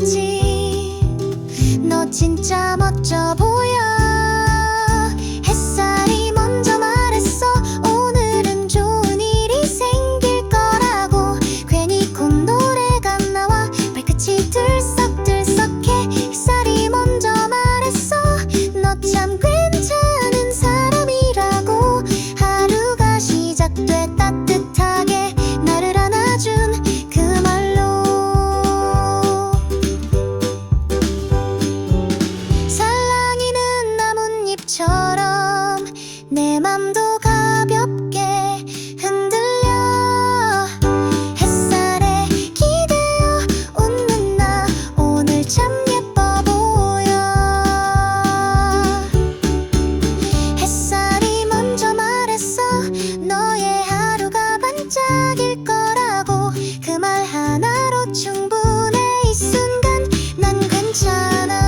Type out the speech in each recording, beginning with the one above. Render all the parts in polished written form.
있지. 너 진짜 멋져 보여. 햇살이 먼저 말했어. 오늘은 좋은 일이 생길 거라고. 괜히 콧노래가 나와 발끝이 들썩들썩해. 햇살이 먼저 말했어. 너 참 괜찮은 사람이라고. 하루가 시작돼 따뜻하게 나를 안아준 그 말로. 살랑이는 나뭇잎처럼 내 맘도 가볍게 흔들려. 햇살에 기대어 웃는 나 오늘 참 예뻐 보여. 햇살이 먼저 말했어. 너의 하루가 반짝일 거라고. 그 말 하나로 충분해. 이 순간 난 괜찮아.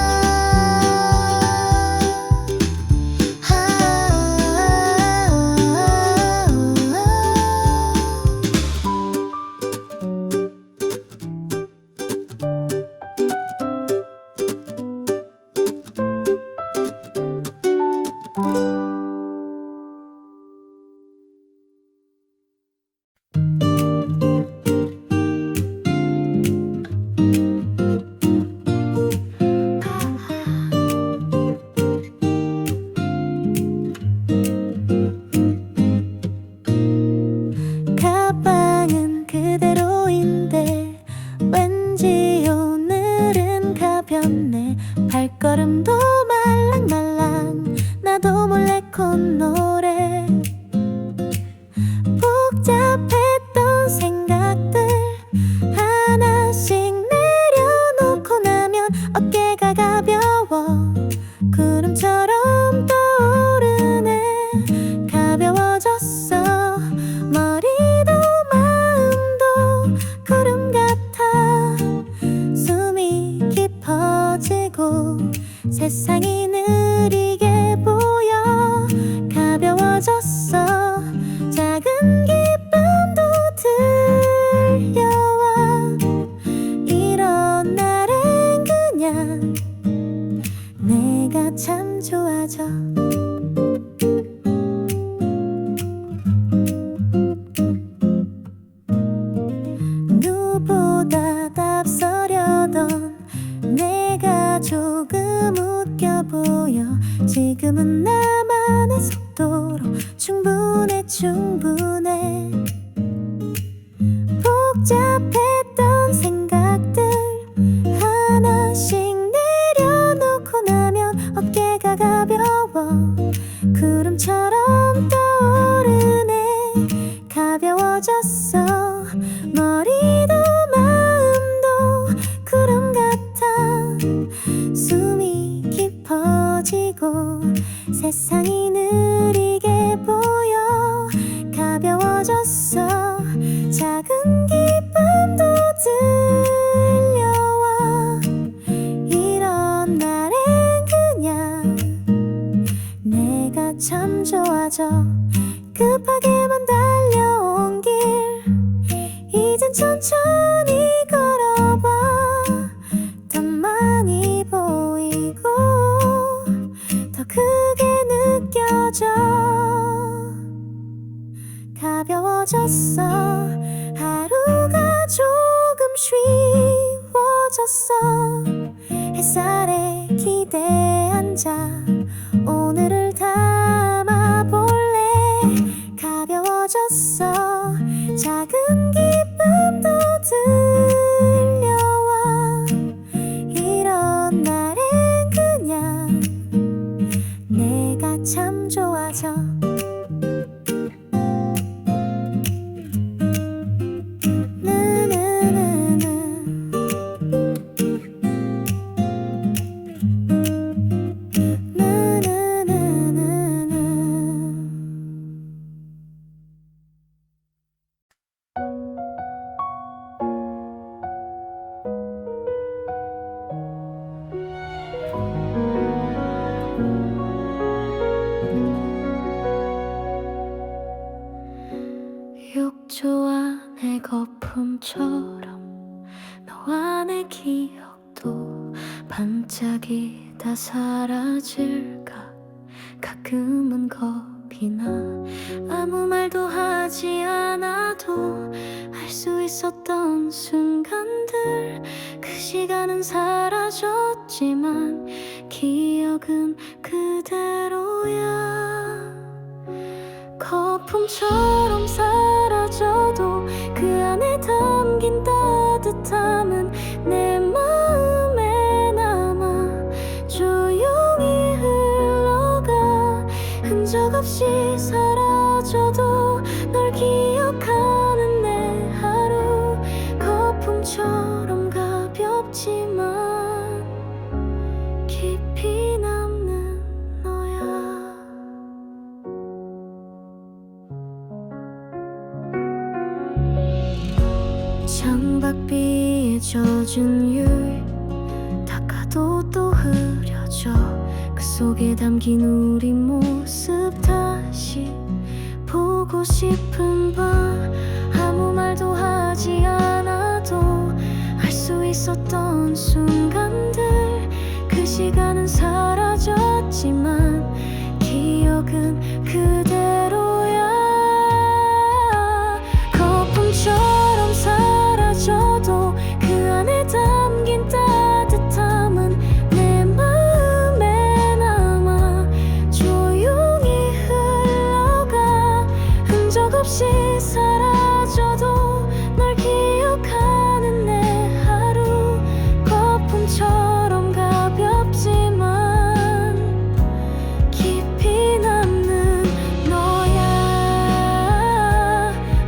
가방은 그대로인데 왠지 오늘은 가볍네. 발걸음도 말랑말랑 나도 몰래 콧노래. 복잡했던 생각들 하나씩 내려놓고 나면 어깨가 가벼워. 구름처럼 떠오르네. 가벼워졌어. 머리도 마음도 구름 같아. 숨이 깊어지고 세상이 느리게 보여. 가벼워졌어. 작은 기쁨도 들려와. 이런 날엔 그냥 내가 참 좋아져. 누구보다 앞서려던 내가 조금 웃겨 보여. 지금은 나만의 속도로 충분해 충분해. 복잡했던 생각들 하나씩 내려놓고 나면 어깨가 가벼워. 구름처럼 떠오르네. 가벼워졌어. 머리도 마음도 구름 같아. 숨이 깊어지고 세상이 느리게 보여. 가벼워졌어. 작은 기쁨도 들려와. 이런 날엔 그냥 내가 참 좋아져. 급하게만 달려온 길 이젠 천천히 걸어봐. 더 많이 보이고 더 크게 느껴져. 가벼워졌어. 하루가 조금 쉬워졌어. 햇살에 기대 앉아 오늘을 담아볼래. 가벼워졌어. 작은 기쁨도 들려와. 이런 날엔 그냥 내가 참 좋아져. 나나나나 갑자기 다 사라질까 가끔은 겁이 나. 아무 말도 하지 않아도 알 수 있었던 순간들, 그 시간은 사라졌지만 기억은 그대로야. 거품처럼 사라져도 그 안에 담긴 따뜻함은 내 마음에 남아 조용히 흘러가. 흔적 없이 사라져도 널 기억하는 내 하루, 거품처럼 가볍지만 깊이 남는 너야. 창밖비에 젖은 율 닦아도 또 흐려져. 그 속에 담긴 우리 모습 다시 보고 싶은 밤. 아무 말도 하지 않아도 알 수 있었던 순간들, 그 시간은 사라졌지만 기억은 그대로야. 거품처럼 사라져도 그 안에 담긴 따뜻함은 내 마음에 남아 조용히 흘러가. 흔적 없이 사라져도 널 기억하는 내 하루, 거품처럼 가볍지만 깊이 남는 너야.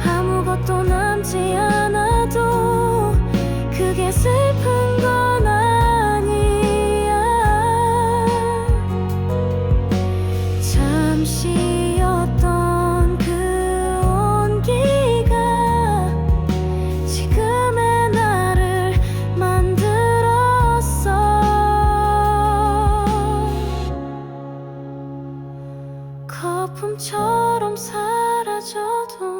아무것도 남지 않아도 그게 슬픈 건 아니야. 잠시였던 그 온기가 지금의 나를 만들었어. 거품처럼 사라져도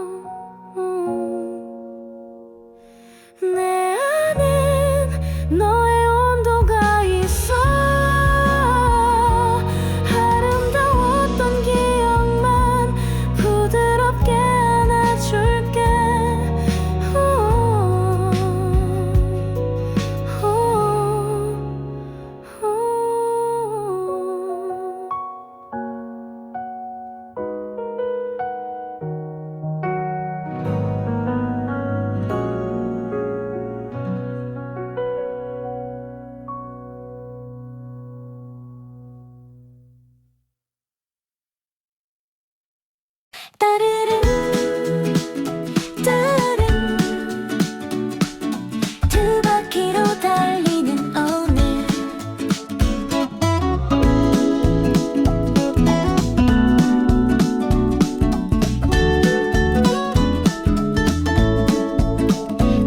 내 안엔 너의 온도가 있어. 아름다웠던 기억만 부드럽게 안아줄게. 따르릉 따르릉 두 바퀴로 달리는 오늘.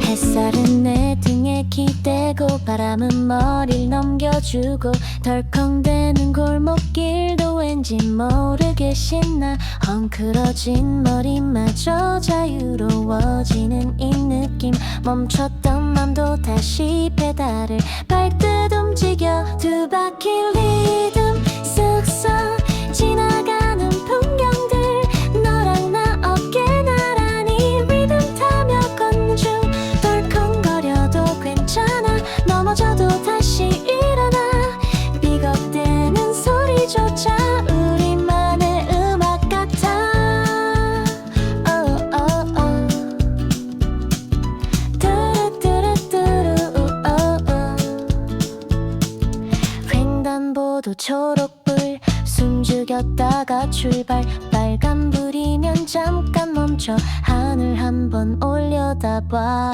햇살은 내 등에 기대고 바람은 머리를 넘겨주고 덜컹대는 골목길도 왠지 모르게 신나. 헝클어진 머리마저 자유로워지는 이 느낌. 멈췄던 맘도 다시 페달을 밟듯 움직여. 두 바퀴 리듬 쓱싹 지나가는 풍경들, 너랑 나 어깨 나란히 리듬 타며 걷는 중. 덜컹거려도 괜찮아, 넘어져도 다시 일어나. 삐걱대는 소리조차 우리만의 음악 같아. 횡단보도 초록불 숨죽였다가 출발. 빨간불이면 잠깐 멈춰 하늘 한번 올려다봐.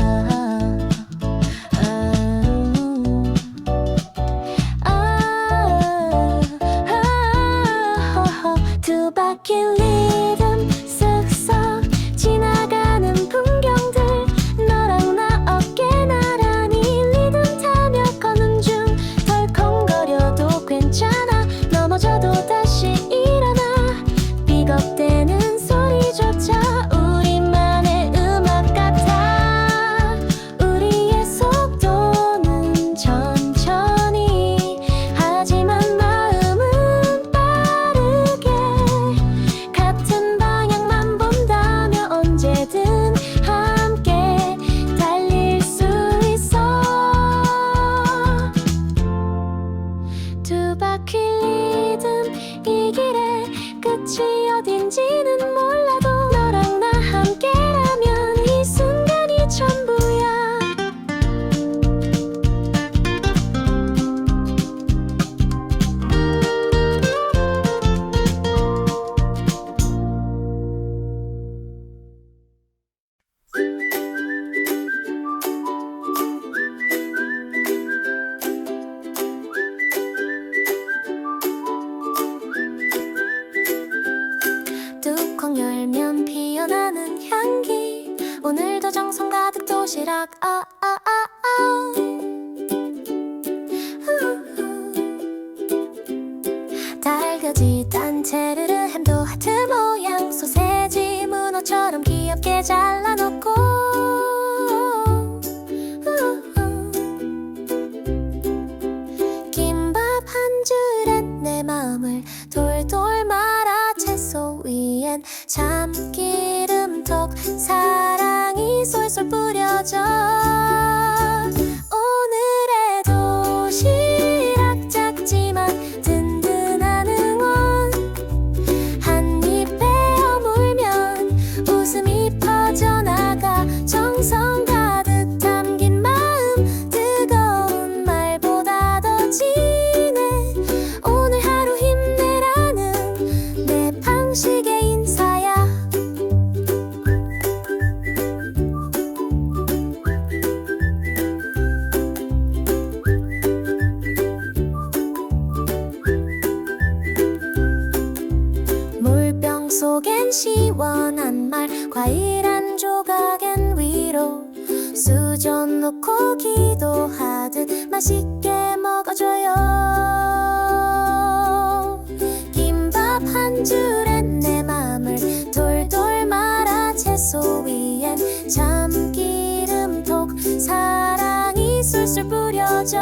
두 바퀴 리듬 쓱싹 지나가는 풍경들, 너랑 나 어깨 나란히 리듬 타며 걷는 중. 덜컹거려도 괜찮아, 넘어져도 다시 일어나. 삐걱대는 소리조차 우리만의 음악 같아. 우리 도시락 달겨지 단체르르 햄도 하트 모양 소세지 문어처럼 귀엽게 잘라놓고 김밥 한 줄에 내 마음을 돌돌 말아 채소 위엔 참기름톡 사랑이 쏠쏠 뿌려져 오늘의 도시락 작지만 든든한 응원 한 입 베어 물면 웃음이 퍼져나가 정성 가득 담긴 마음 뜨거운 말보다 더 진해 오늘 하루 힘내라는 내 방식의 인사야 물병 속엔 시원한 말 과일 한 조각엔 위로 수저 놓고 기도하듯 맛있게 먹어줘요 김밥 한 줄엔 내 맘을 돌돌 말아 채소 위엔 참기름톡 사랑이 쏠쏠 뿌려져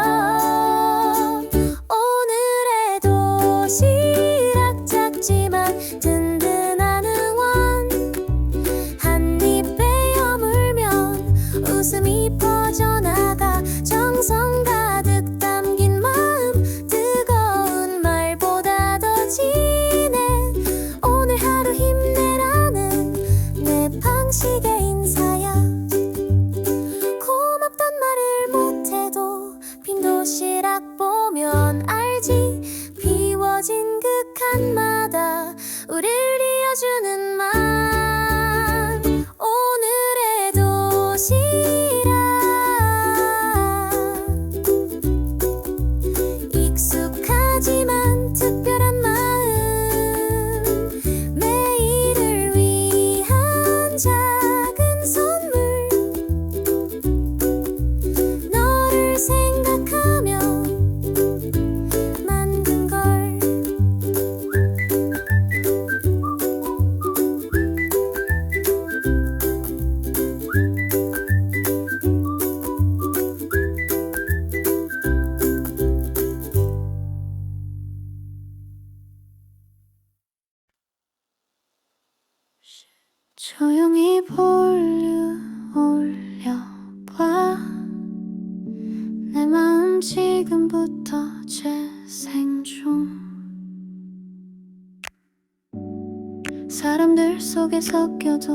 오늘의 도시락 작지만 든든한 응원 한 입 베어 물면 웃음이 퍼져나가 정성 가득 담긴 마음 뜨거운 말보다 더 진해 오늘 하루 힘내라는 내 방식의 인사야 고맙단 말을 못해도 빈 도시락 보면 알지 비워진 그 칸마다 우릴 이어주는 말 오늘의 도시락 익숙하지만 특별한 마음 매일을 위한 작은 선물 너를 생각하며 만든 걸 조용히 볼륨 올려봐 내 마음 지금부터 재생 중 사람들 속에 섞여도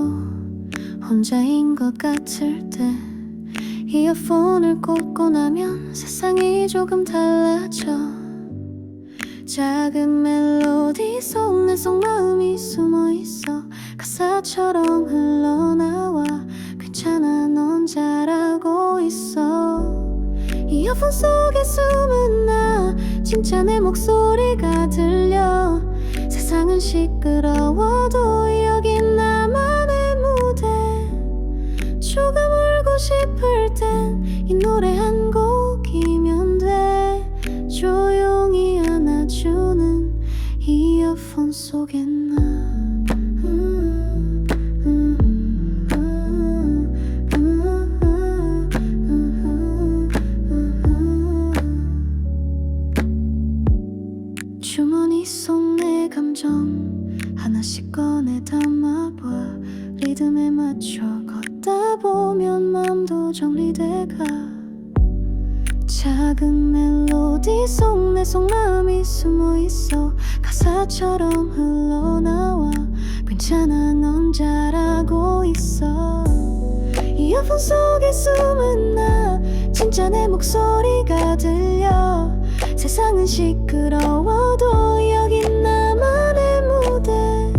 혼자인 것 같을 때 이어폰을 꽂고 나면 세상이 조금 달라져 작은 멜로디 속 내 속 마음이 숨어있어 가사처럼 흘러나와 괜찮아 넌 잘하고 있어 이어폰 속에 숨은 나 진짜 내 목소리가 들려 세상은 시끄러워도 여긴 나만의 무대 조금 울고 싶을 땐 이 노래 한 곡이면 돼 조용히 안아주는 이어폰 속에 나 주머니 속 내 감정 하나씩 꺼내 담아봐 리듬에 맞춰 걷다 보면 마음도 정리돼가 작은 멜로디 속 내 속 마음이 숨어있어 가사처럼 흘러나와 괜찮아 넌 잘하고 있어 이어폰 속에 숨은 나 진짜 내 목소리가 들려 세상은 시끄러워도 여긴 나만의 무대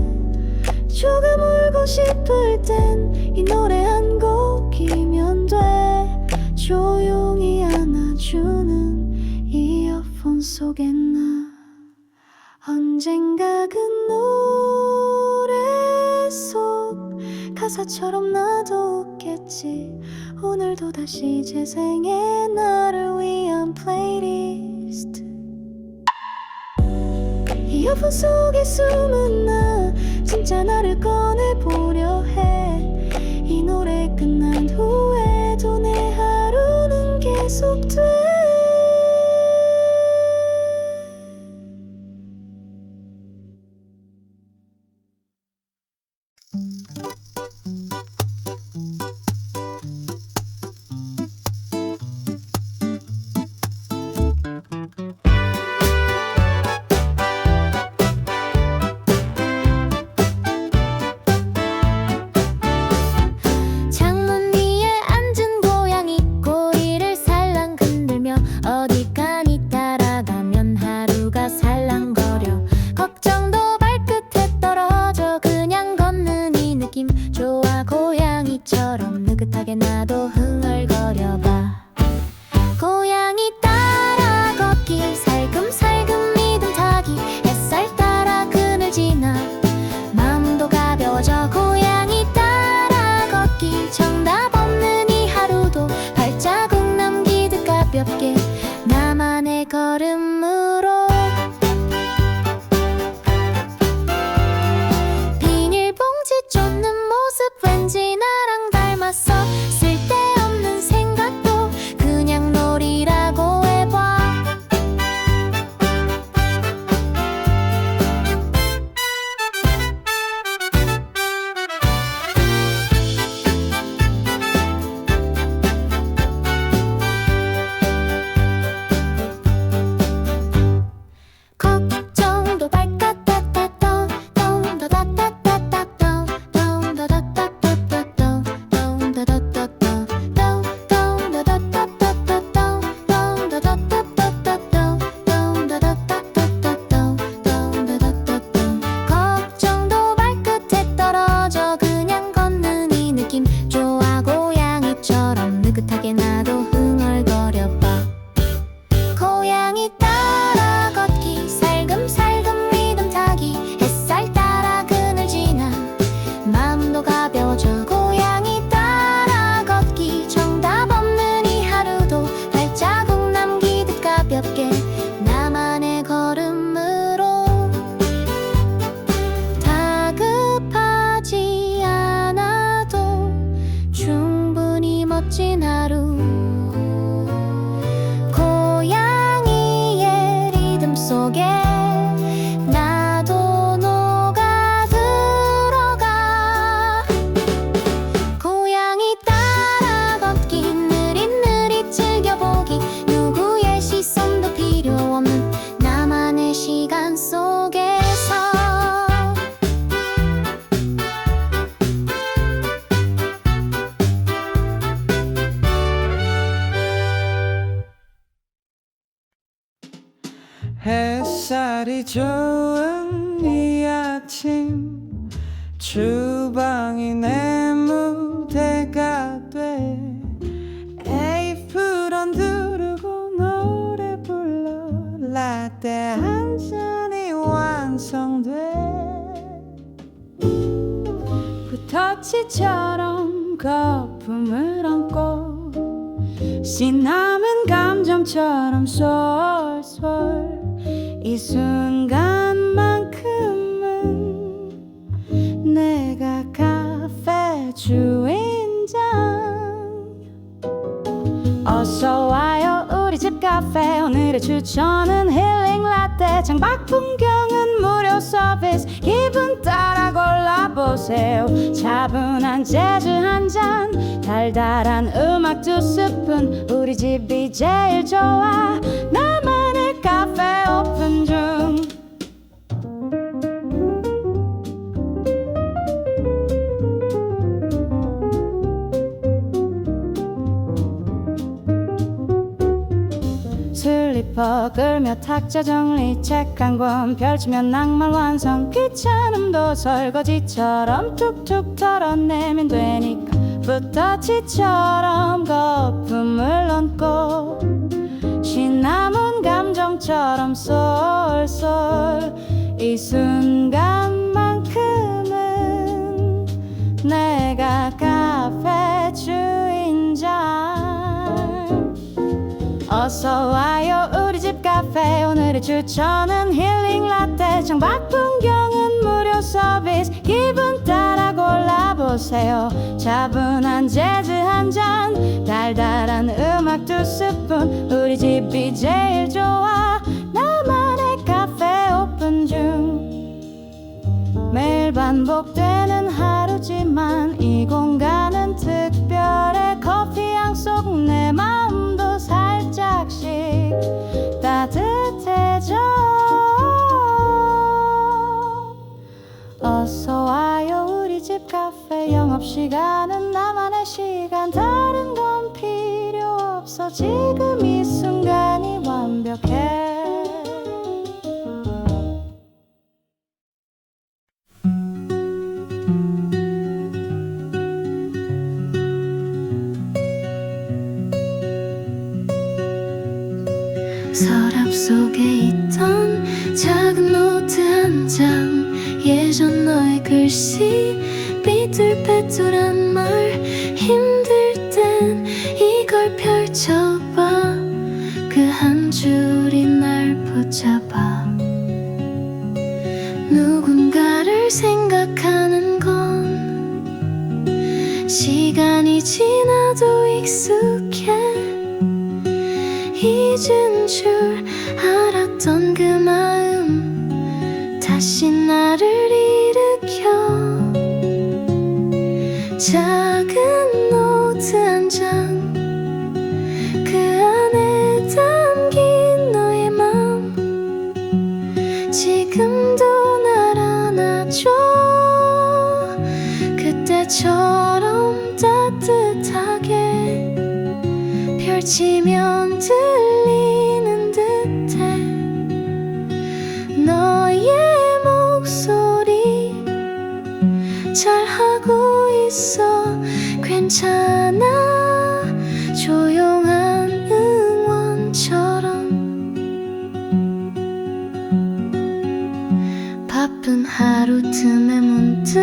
조금 울고 싶을 땐 이 노래 한 곡이면 돼 조용히 안아주는 이어폰 속에 나 언젠가 그 노래 속 가사처럼 나도 웃겠지. 오늘도 다시 재생해 나를 위한 플레이리스트. 이어폰 속에 숨은 나 진짜 나를 꺼내보려 해. 이 노래 끝난 후에도 내 하루는 계속돼. 창문 위에 앉은 고양이 꼬리를 살랑 흔들며 어디 가니 따라가면 하루가 살랑거려. 걱정도 발끝에 떨어져 그냥 걷는 이 느낌 좋아. 고양이처럼 느긋하게 나도 흥얼거려봐. 고양이 따라 걷기 살금살금 리듬 타기. 햇살 따라 그늘 지나 마음도 가벼워져. 고양이 따라 걷기 정답 없는 이 하루도 발자국 남기듯 가볍게 나만의 걸음으로. 비닐봉지 쫓는 모습 왠지 나랑 닮았어. 쓸데없는 생각도 그냥 놀이라고 해봐. 걱정도 발끝 따따따 똥다다따따따따 똥다다따따따따 똥다다따따 걱정도 발끝에 떨어져 그냥 걷는 이 느낌 좋아. 고양이처럼 느긋하게 나도 흥얼거려봐. 고양이 따라 걷기 살금살금 리듬 타기. 햇살 따라 그늘 지나 마음도 가벼워져. 고양이 따라 걷기 정답 없는 이 하루도 발자국 남기듯 가볍게 나만의 걸음으로. 다급하지 않아도 충분히 멋진 하루. 고양이의 리듬 속에 나도 녹아들어가. 고양이 따라 걷기 느릿느릿 즐겨보기. 누구의 시선도 필요 없는 나만의 시간 속에서. 햇살이 좋은 이 아침 주방이 내 무대가 돼. 에이프런 두르고 노래 불러 라떼 한 잔이 완성돼. 붓터치처럼 거품을 안고 신나는 감정처럼 솔솔. 이 순간만큼은 내가 카페 주인장. 어서 와요 우리 집 카페. 오늘의 추천은 힐링 라떼. 창밖 풍경은 무료 서비스. 기분 따라 골라보세요. 차분한 재즈 한 잔 달달한 음악 두 스푼. 우리 집이 제일 좋아. 나만의 카페 오픈 중. 슬리퍼 끌며 탁자 정리 책 한 권 펼치면 낭만 완성. 귀찮음도 설거지처럼 툭툭 털어내면 되니까. 붓터치처럼 거품을 얹고 신나는 감정처럼 쏠쏠. 이 순간만큼은 내가 어서 와요 우리 집 카페 오늘의 추천은 힐링 라떼 창밖 풍경은 무료 서비스 기분 따라 골라보세요 차분한 재즈 한 잔 달달한 음악 2스푼 우리 집이 제일 좋아 나만의 카페 오픈 중 매일 반복되는 하루지만 이 공간은 특별해 커피 향 속 내 마음도 살짝씩 따뜻해져 어서 와요 우리 집 카페 영업시간은 나만의 시간 다른 건 필요 없어 지금 이 순간이 완벽해 서랍 속에 있던 작은 노트 한 장 예전 너의 글씨 삐뚤빼뚤한 말 힘들 땐 이걸 펼쳐봐 그 한 줄이 날 붙잡아 누군가를 생각하는 건 시간이 지나도 익숙해 잊은 줄 알았던 그 마음 다시 나를 일으켜 작은 노트 한 장 그 안에 담긴 너의 맘 지금도 날 안아줘 그때처럼 따뜻하게 펼치면 들리는 듯해 너의 목소리 잘하고 있어 괜찮아 조용한 응원처럼 바쁜 하루 틈에 문득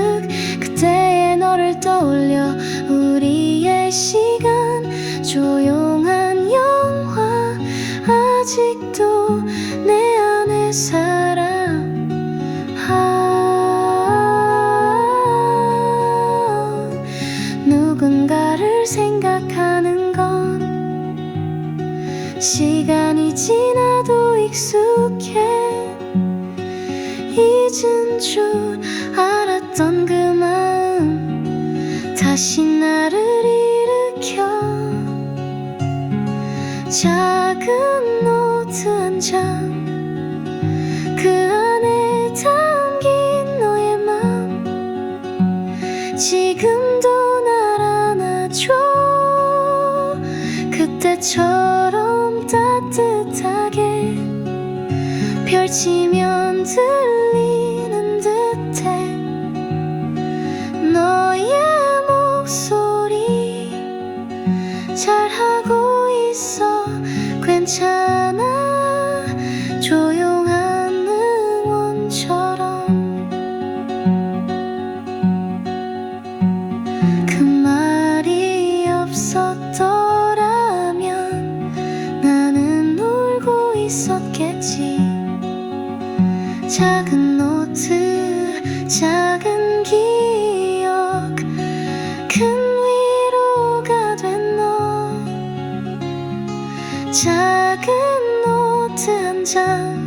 그때의 너를 떠올려 우리의 시간 조용한 영화 아직도 내 안에 살아 누군가를 생각하는 건 시간이 지나도 익숙해 잊은 줄 알았던 그 마음 다시 나를 일으켜 작은 노트 한 장 그 안에 담긴 너의 맘 지금도 날 안아줘 그때처럼 따뜻하게 펼치면 들리는 듯해 너의 목소리 잘하고 있어 괜찮아 조용한 응원처럼 그 말이 없었더라면 나는 울고 있었겠지 작은 노트 작은 기억 큰 위로가 된 너 작은 노트 한 장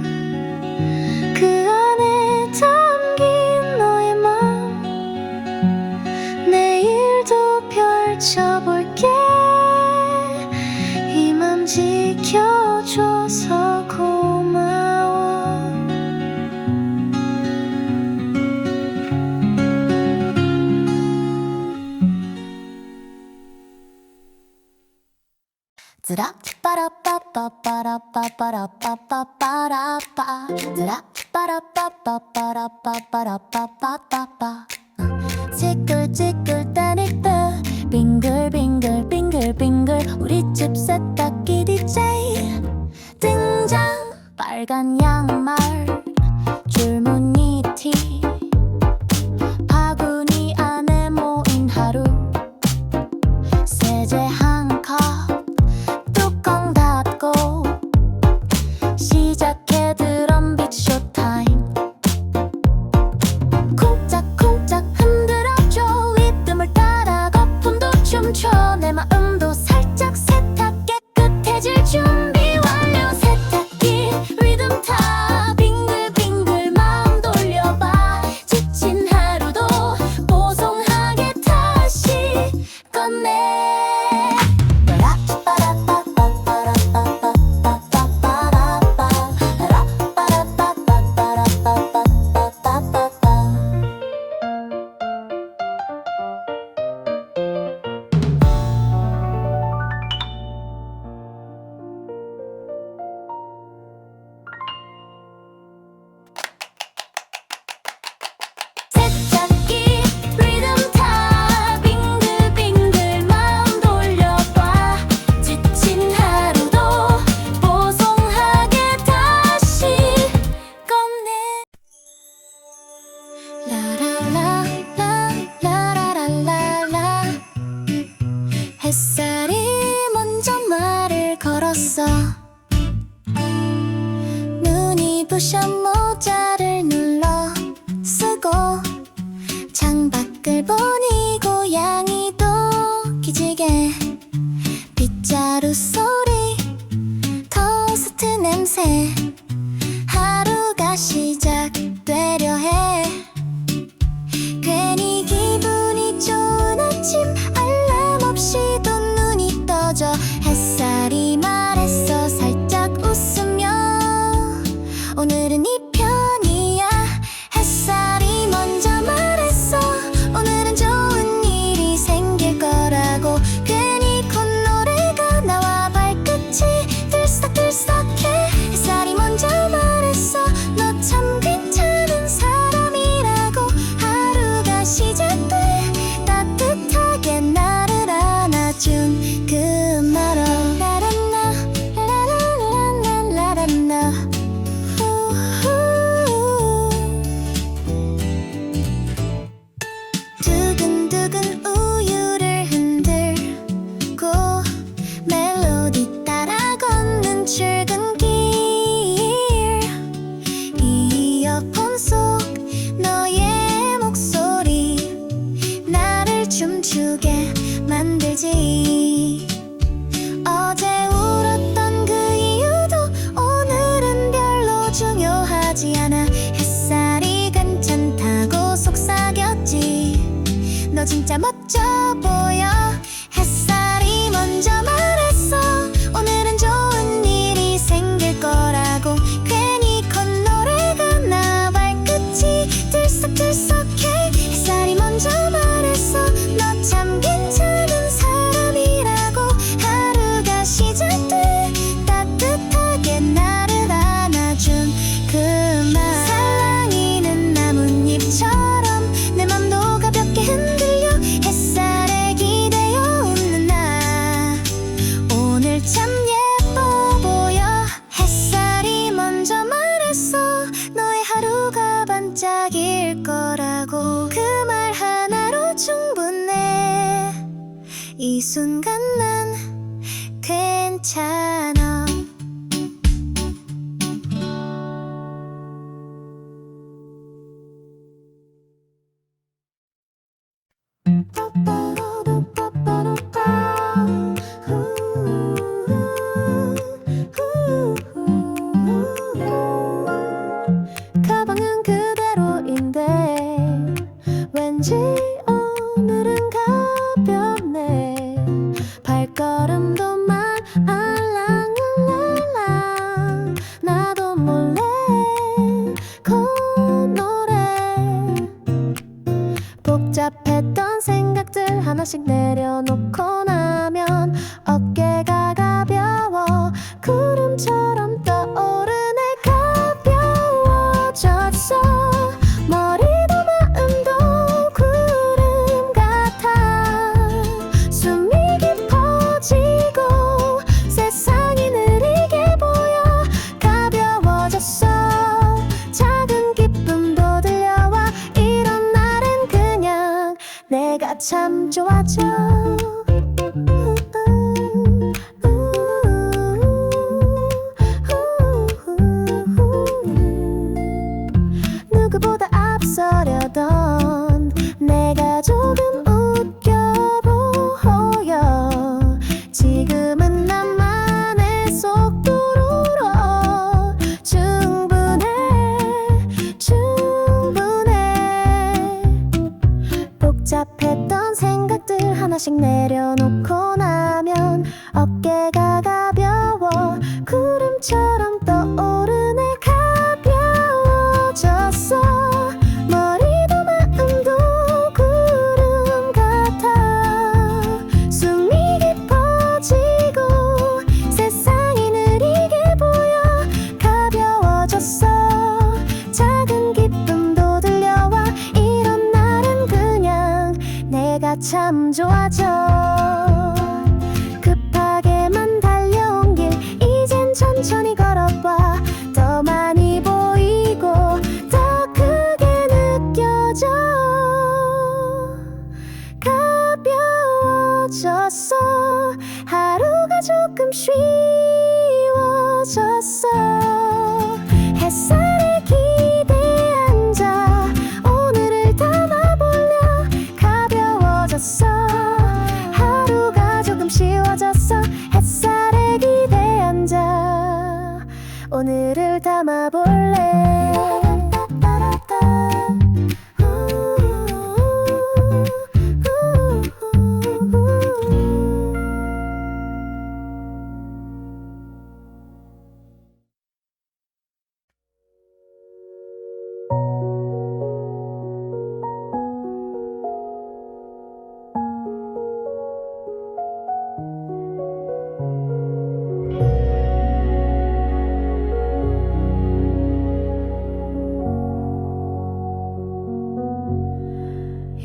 그 안에 담긴 너의 맘 내일도 펼쳐볼게 이 맘 지켜줘서 고마워 드라 빠라빠빠빠라빠빠빠라빠빠라빠 드라 빠라빠빠빠라빠빠라빠빠라빠 지글지글 따니까 빙글빙글 빙글빙글 우리 집 세탁기 DJ 등장 빨간 양말 줄무늬 티 바구니 안에 모인 하루 세제 한 컵 뚜껑 닫고 쿠션 모자를 눌러 쓰고 창밖을 보니 고양이도 기지개 빗자루 소리 토스트 냄새 하루가 시작되려 해 괜히 기분이 좋은 아침 알람 없이도 눈이 떠져 햇살이 말했어 살짝 웃으며 오늘은 이 편이야 햇살이 먼저 말했어 오늘은 좋은 일이 생길 거라고 괜히 콧노래가 나와 발끝이 들썩들썩해 햇살이 먼저 말했어 너 참 괜찮은 사람이라고 하루가 시작돼 따뜻하게 나를 안아준 그 말어 라라나 라라라라라라나 두근두근 우유를 흔들고 멜로디 따라 걷는 출근길 이어폰 속 너의 목소리 나를 춤추게 만들지 어제 울었던 그 이유도 오늘은 별로 중요하지 않아 햇살이 괜찮다고 속삭였지 너 진짜 멋져 보여 햇살이 먼저 말했어 오늘은 좋은 일이 생길 거라고 괜히 콧노래가 나 발끝이 들썩들썩해 햇살이 먼저 말했어 너 참 괜찮은 사람이라고 하루가 시작돼 따뜻하게 나를 안아준 그 말 살랑이는 나뭇잎처럼 내 맘도 가볍게 흔들려 햇살에 기대어 웃는 나 오늘 참 예뻐 보여 햇살이 먼저 말했어 너의 하루가 반짝일 거라고 그 말 하나로 충분해 이 순간 난 괜찮아 가방은 그대로인데 왠지 오늘은 가볍네 발걸음도 알랑알랑 나도 몰래 콧노래 복잡했던 생각들 하나씩 내려놓고 나면 어깨가 가벼워 구름처럼 떠오르네 가벼워졌어 머리도 마음도 구름 같아 숨이 깊어지고 세상이 느리게 보여 가벼워졌어 작은 기쁨도 들려와 이런 날엔 그냥 내가 참 좋아져 누구보다 앞서려던 내가 조금 웃겨 보여 지금은 나만의 속도로 충분해 복잡했던 생각들 하나씩 내려놓고 나면 어깨가 가벼워 구름처럼 떠오르네 가벼워졌어 머리도 마음도 구름 같아 숨이 깊어지고 세상이 느리게 보여 가벼워졌어 작은 기쁨도 들려와 이런 날은 그냥 내가 참 좋아져 급하게만 달려온 길 이젠 천천히 걸어봐 더 많이 보이고 더 크게 느껴져 가벼워졌어 하루가 조금 쉬워졌어 햇살 하늘을 담아볼래.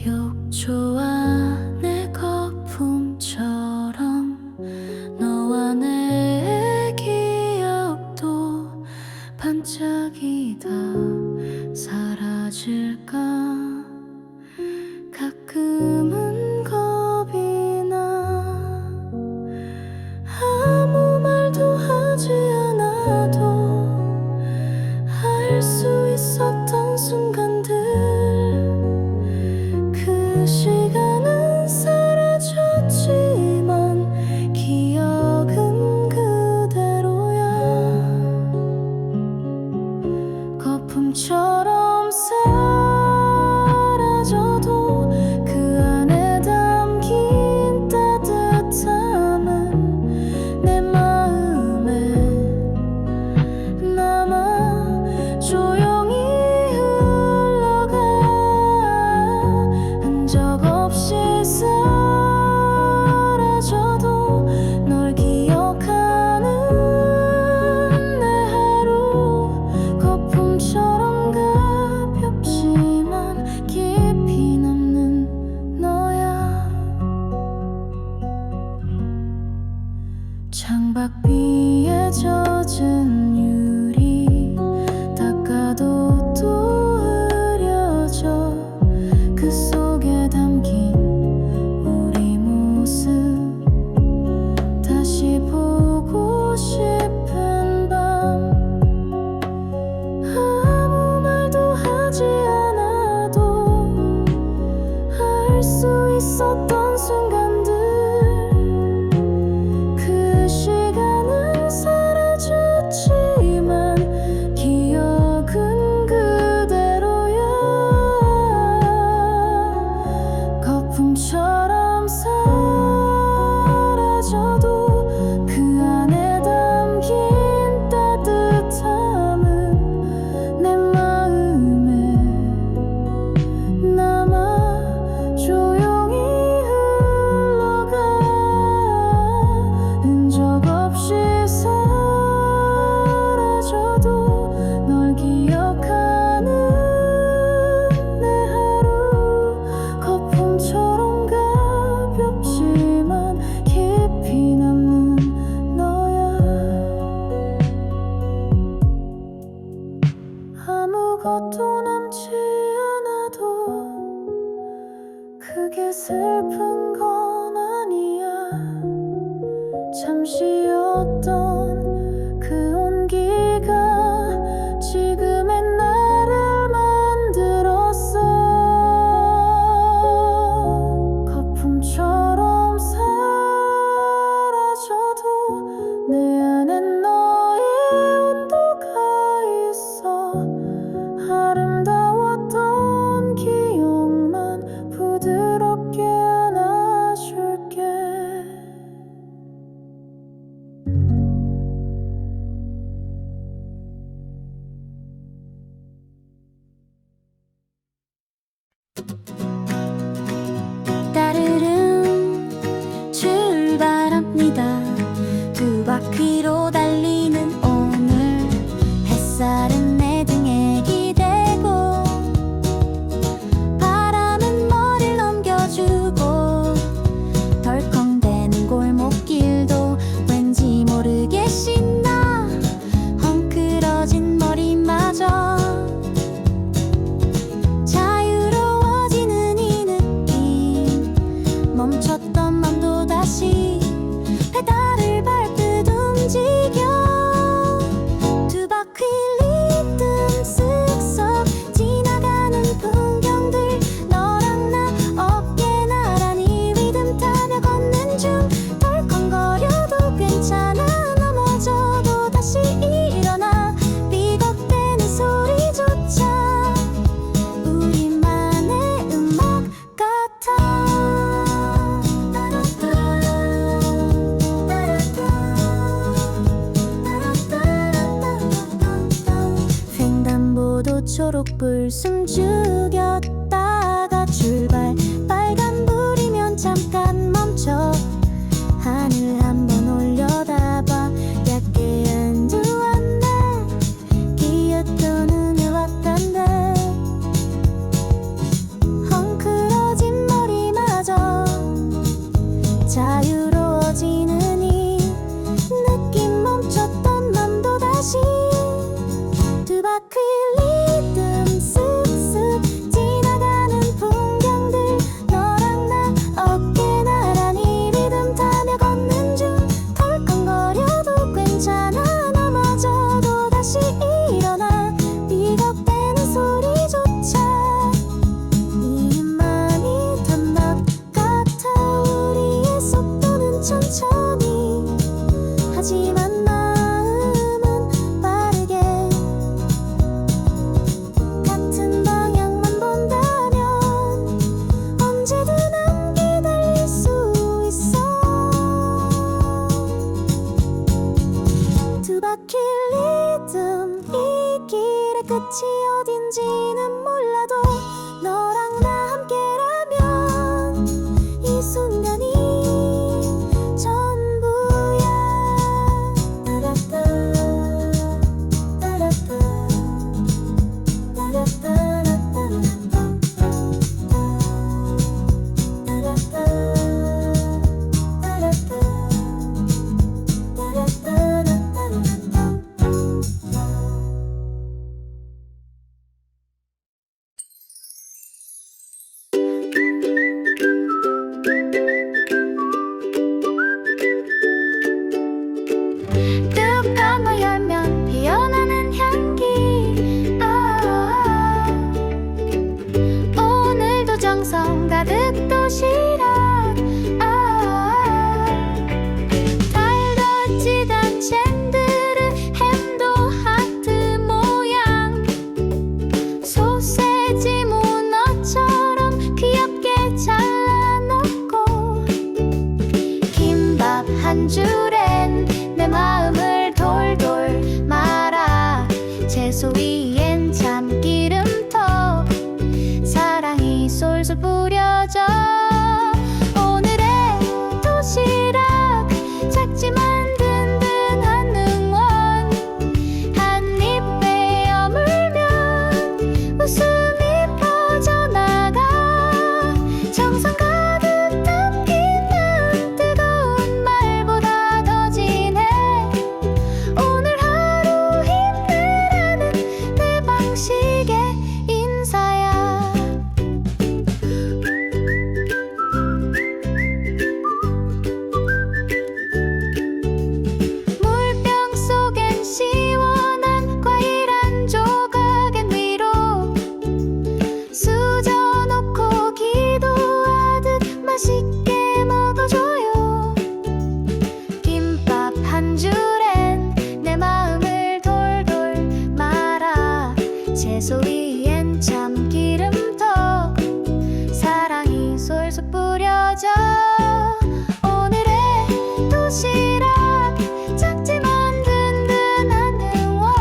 욕조 안의 거품처럼 너와 내 기억도 반짝이다 사라질까. 가끔은 겁이 나. 아무 말도 하지 않아도 알 수 있었던 순간들. 그 시간은 사라졌지만 기억은 그대로야. 거품처럼 사라져도 그 안에 담긴 따뜻함은 내 마음에 남아 조용히 흘러가. 흔적 없이 사라져도 널 기억하는 내 하루. 거품처럼 가볍지만 깊이 남는 너야. 창밖비에 젖은 유리 닦아도 또 흐려져. 그 속에 담긴 우리 모습 다시 보고 싶은 밤. 아무 말도 하지 않아도 알 수 있었던 순간들. 그 시간은 사라졌지만 기억은 그대로야. 거품처럼 사라져도 그 안에 담긴 따뜻함은 내 마음에 남아 조용히 흘러가. 흔적 없이 사라져도 널 기억하는 내 하루. 거품처럼 가볍지만 깊이 남는 너야. 아무것도 남지 않아도 그게 슬픈 건 아니야. 잠시였던 그 온기가 지금의 나를 만들었어. 거품처럼 사라져도 내 안엔 너의 온도가 있어. 아름다웠던 기억만 부드럽게 안아줄게. 따르릉 출발합니다. 두 바퀴로 달리는 오늘. 햇살은 내 등에 기대고 바람은 머리를 넘겨주고 덜컹대는 골목길도 왠지 모르게 신나. 헝클어진 머리마저 자유로워지는 이 느낌. 멈췄던 맘도 다시 페달을 밟듯 움직여. 두 바퀴 리듬 쓱싹 지나가는 풍경들. 너랑 나 어깨 나란히 리듬 타며 걷는 중. 덜컹거려도 괜찮아. 넘어져도 다시 일어나. 초록불 숨죽였다가 출발. 빨간불이면 잠깐 멈춰 하늘 한번 올려다봐. 얕게 안두었네. 끼었던 눈을 왔단데 헝클어진 머리마저 자유로워지느니 느낌 멈췄던 맘도 다시 두 바퀴 리듬 쓱쓱 지나가는 풍경들. 너랑 나 어깨 나란히 리듬 타며 걷는 중. 덜컹거려도 괜찮아. 넘어져도 다시 일어나. 삐걱대는 소리조차 이만이 단맛 같아. 우리의 속도는 천천히 하지만 마음은 빠르게. 같은 방향만 본다면 언제든 함께 달릴 수 있어. 두 바퀴 리듬. 이 길의 끝이 어딘지는 몰라도 너랑 나 함께라면 이 순간이 전부야. 따라따 따라따 뚜껑을 열면 피어나는 향기. 오늘도 정성 가득 도시락. 달돌지단 샌드르 햄도 하트 모양. 소세지 문어처럼 귀엽게 잘라놓고. 김밥 한 줄엔 내 마음을 돌돌 말아. 채소 위엔 참기름톡. 사랑이 솔솔 뿌려져. 오늘의 도시락 작지만 든든한 응원. 한 입에 여물면 웃음이 퍼져나가. 정성 가득 담긴 마음 뜨거운 말보다 더 진해. 오늘 하루 힘내라는 내 방식의 인사야. 물병 속엔 시원한 과일 한 조각엔 위로. 수저놓고 기도하듯 맛있게 먹어줘요. 김밥 한 줄엔 내 마음을 돌돌 말아. 채소 위엔 참기름톡. 사랑이 솔솔 뿌려져. 오늘의 도시락 작지만 든든한 응원.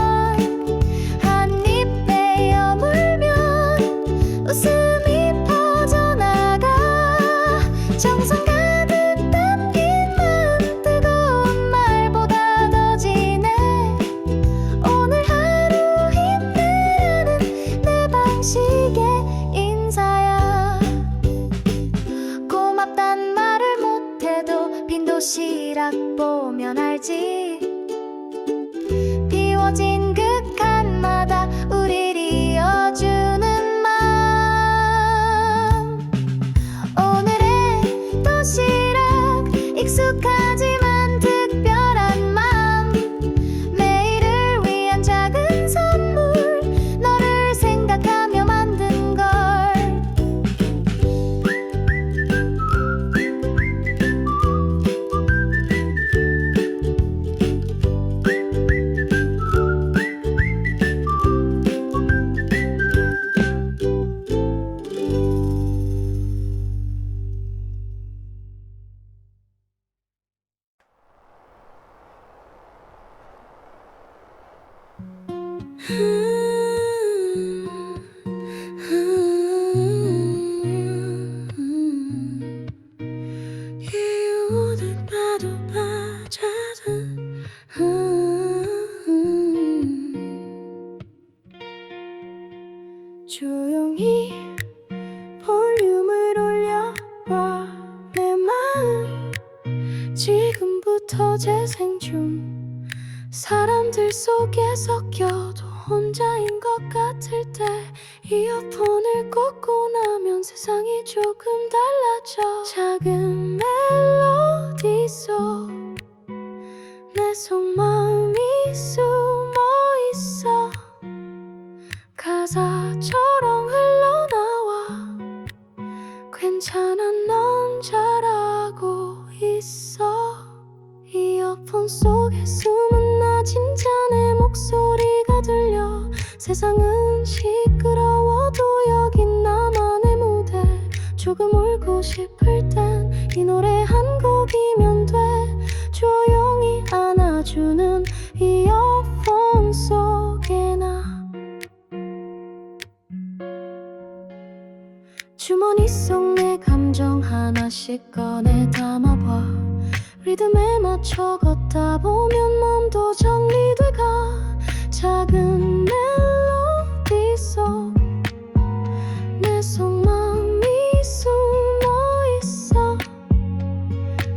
한 입에 여물면 웃음이 퍼져나가. 정성 가득 담긴 마음 뜨거운 말보다 더 진해. 오늘 하루 힘내라는 내 방식의 인사야. 고맙단 말을 못해도 빈 도시락 보면 알지. 비워진 그 칸마다 우릴 이어주는 맘. 오늘의 도시락 익숙하지만 특별한 맘. 매일을 위한 작은 선물. 너를 생각하며 만든 걸. 조용히 볼륨을 올려봐. 내 마음 지금부터 재생 중. 사람들 속에 섞여도 혼자인 것 같을 때 이어폰을 꽂고 나면 세상이 조금 달라져. 작은 멜로디 속 내 속마음이 숨어 있어. 가사처럼 흘러나와. 괜찮아 넌 잘하고 있어. 이어폰 속에 숨은 나 진짜 내 목소리가 들려. 세상은 시끄러워도 여긴 나만의 무대. 조금 울고 싶을 땐 이 노래 한 곡이면 돼. 조용히 안아주는 이어폰 속에 나. 주머니 속 내 감정 하나씩 꺼내 담아봐. 리듬에 맞춰 걷다 보면 몸도 정리돼가. 작은 멜로디 속 내 속마음이 숨어 있어.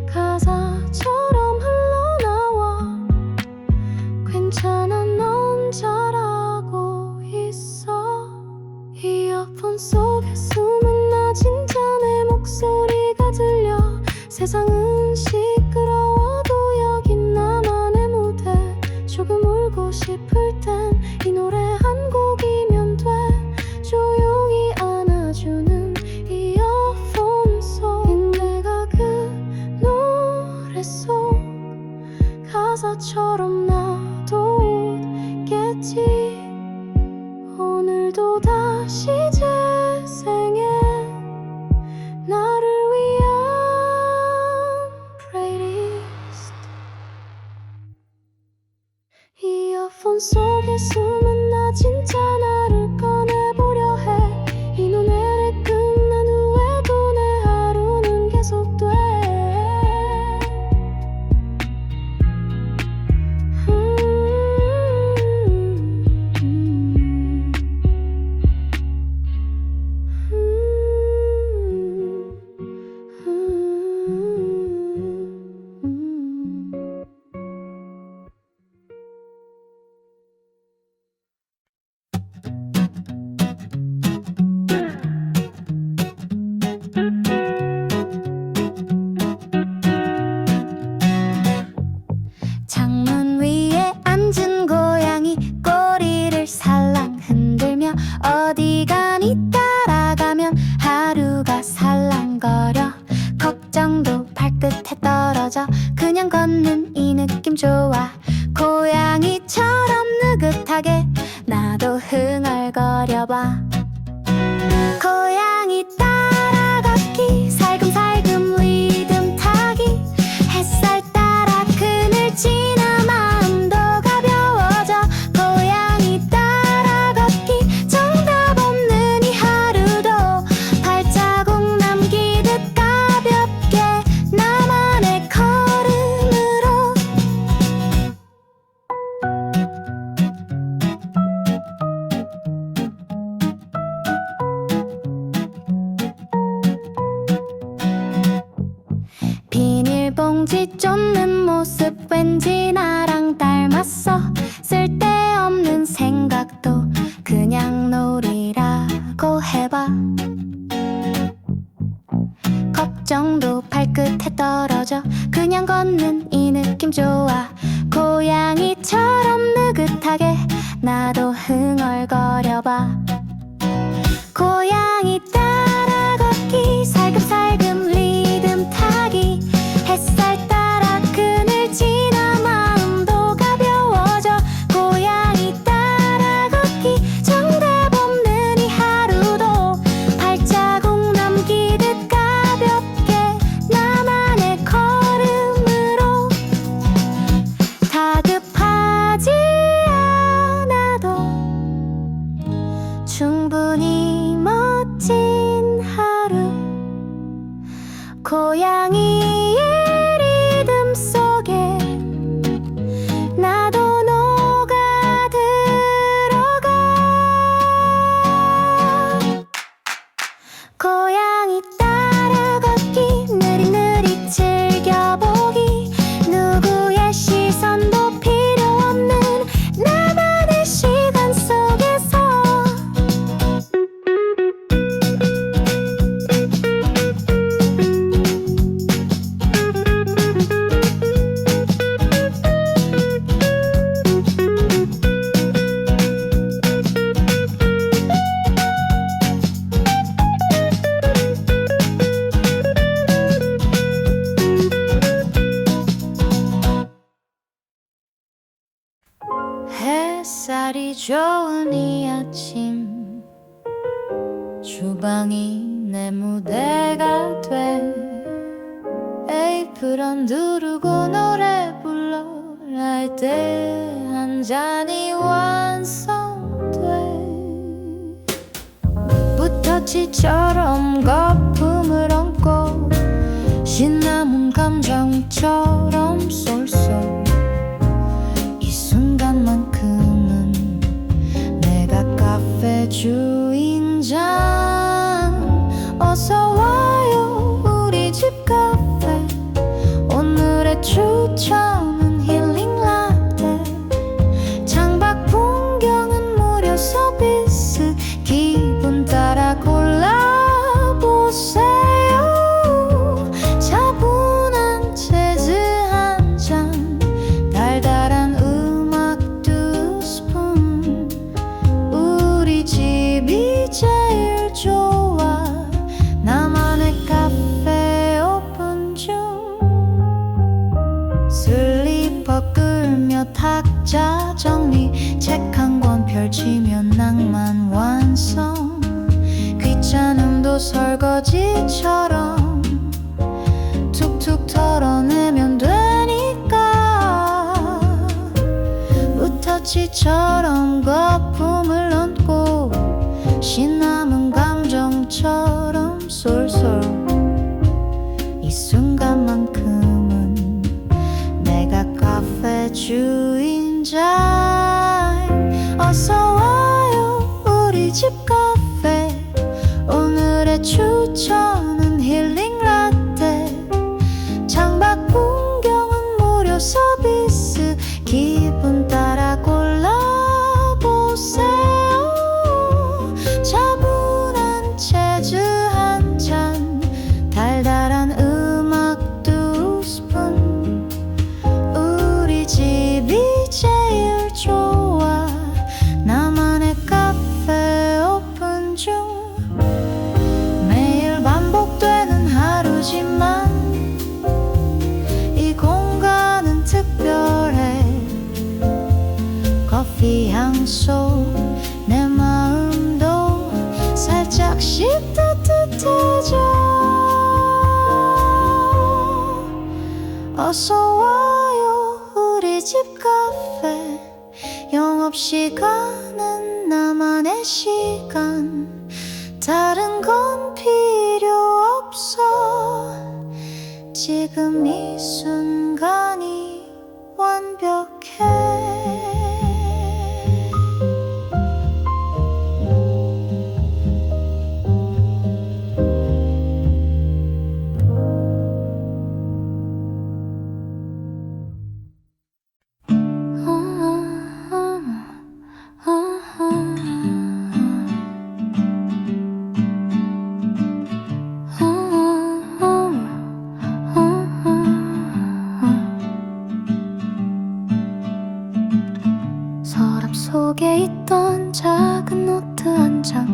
가사처럼 흘러나와. 괜찮아 넌 잘하고 있어. 이어폰 속에 숨은 나 진짜 내 목소리가 들려. 세상은 시끄러워도 여긴 나만의 무대. 조금 울고 싶을 땐 이 노래 한 곡이면 돼. 조용히 안아주는 이어폰 속 내가 그 노래 속 가사처럼 나도 웃겠지. 오늘도 다시 재생해 나를 위한 플레이리스트. 이어폰 속에 숨은 나 진짜 나를 꺼내보려 해. 이 노래를 끝난 후에도 내 하루는 계속돼. 창문 위에 앉은 고양이 꼬리를 살랑 흔들며 어디 가니 따라가면 하루가 살랑거려. 걱정도 발끝에 떨어져 그냥 걷는 이 느낌 좋아. 고양이처럼 느긋하게 나도 흥얼거려봐. 고양이 따라 걷기 살금살금 리듬 타기. 햇살 따라 그늘 지나 마음도 가벼워져. 고양이 따라 걷기 정답 없는 이 하루도 발자국 남기듯 가볍게 나만의 걸음으로. 비닐봉지 쫓는 모습 왠지 나랑 닮았어. 쓸데없는 생각도 그냥 놀이라고 해봐. 걱정도 발끝에 떨어져 그냥 걷는 이 느낌 좋아. 고양이처럼 느긋하게 나도 흥얼거려봐. 고양이 따라 걷기 살금살금 리듬 타기. 햇살 따라 그늘 지나 마음도 가벼워져. 고양이 따라 걷기 정답 없는 이 하루도 발자국 남기듯 가볍게 나만의 걸음으로. 다급하지 않아도 뜨거운 이 아침 주방이 내 무대가 돼 에이프런 두르고 노래 불러 할 때 한 잔이 완성돼 부터치처럼 거품을 얹고 신나는 감정처럼 쏠쏠 이 순간만큼은 내가 카페 주인장 어서 와요 우리 집 카페 오늘의 추천은 힐링 라떼 창밖 풍경은 무료 서비스 기분 따라 골라보세요 차분한 재즈 한 잔 달달한 음악 두 스푼 우리 집이 제일 좋아 나만의 카페 오픈 중 슬리퍼 끌며 탁자 정리 책 한 권 펼치면 낭만 완성 귀찮음도 설거지처럼 툭툭 털어내면 되니까 우터치처럼 거품을 얹고 신남은 감정처럼 쏠쏠 이 순간만큼은 내가 카페 주인장 어서 와요 우리 집 카페 오늘의 추천은 힐링 라떼 창밖 풍경은 무료 서비스 기분 따라 골라보세요 차분한 재즈 한 잔 달달한 음악 두 스푼 우리 집이 제일 좋아 나만의 카페 오픈 중 매일 반복되는 하루지만 이 공간은 특별해 커피 향속 내 마음도 살짝씩 따뜻해져 어서 와요 우리 집 카페 영업시간은 나만의 시간 다른 건 필요 없어 지금 이 순간이 완벽해 서랍 속에 있던 작은 노트 한 장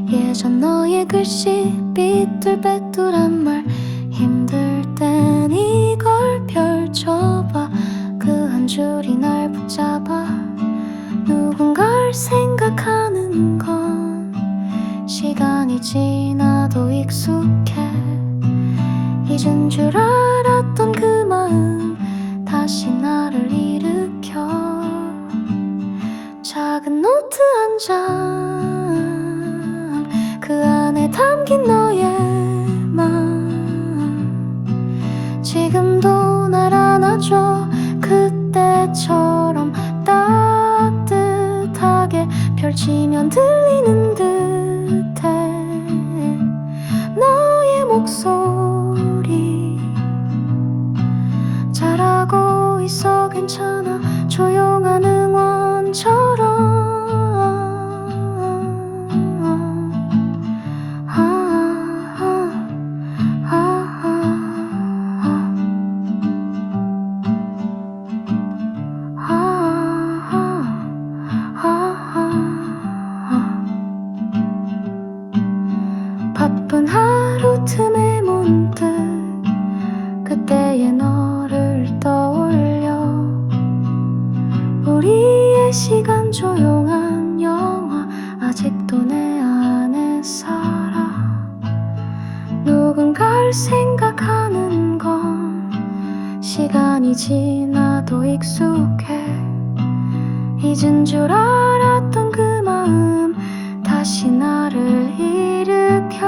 예전 너의 글씨 삐뚤빼뚤한 말 힘들 땐 이걸 펼쳐봐 그 한 줄이 날 붙잡아 누군가를 생각하는 건 시간이 지나도 익숙해 잊은 줄 알았던 그 마음 다시 나를 일으켜 작은 노트 한 장 그 안에 담긴 너의 맘 지금도 날 안아줘 그때처럼 따뜻하게 펼치면 들리는 듯해 너의 목소리 잘하고 있어 괜찮아 조용한 응원처럼 바쁜 하루 틈에 문득 그때의 너를 떠올려 우리의 시간 조용 익숙해 잊은 줄 알았던 그 마음 다시 나를 일으켜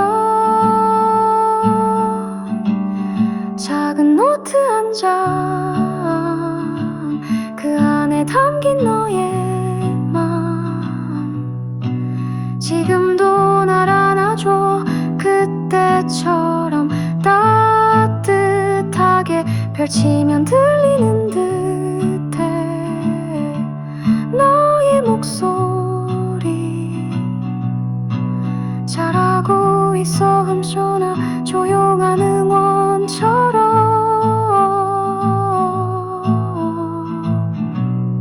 작은 노트 한 장 그 안에 담긴 너의 맘 지금도 날 안아줘 그때처럼 따뜻하게 펼치면 들리는 듯해 너의 목소리 잘하고 있어 훔쳐나 조용한 응원처럼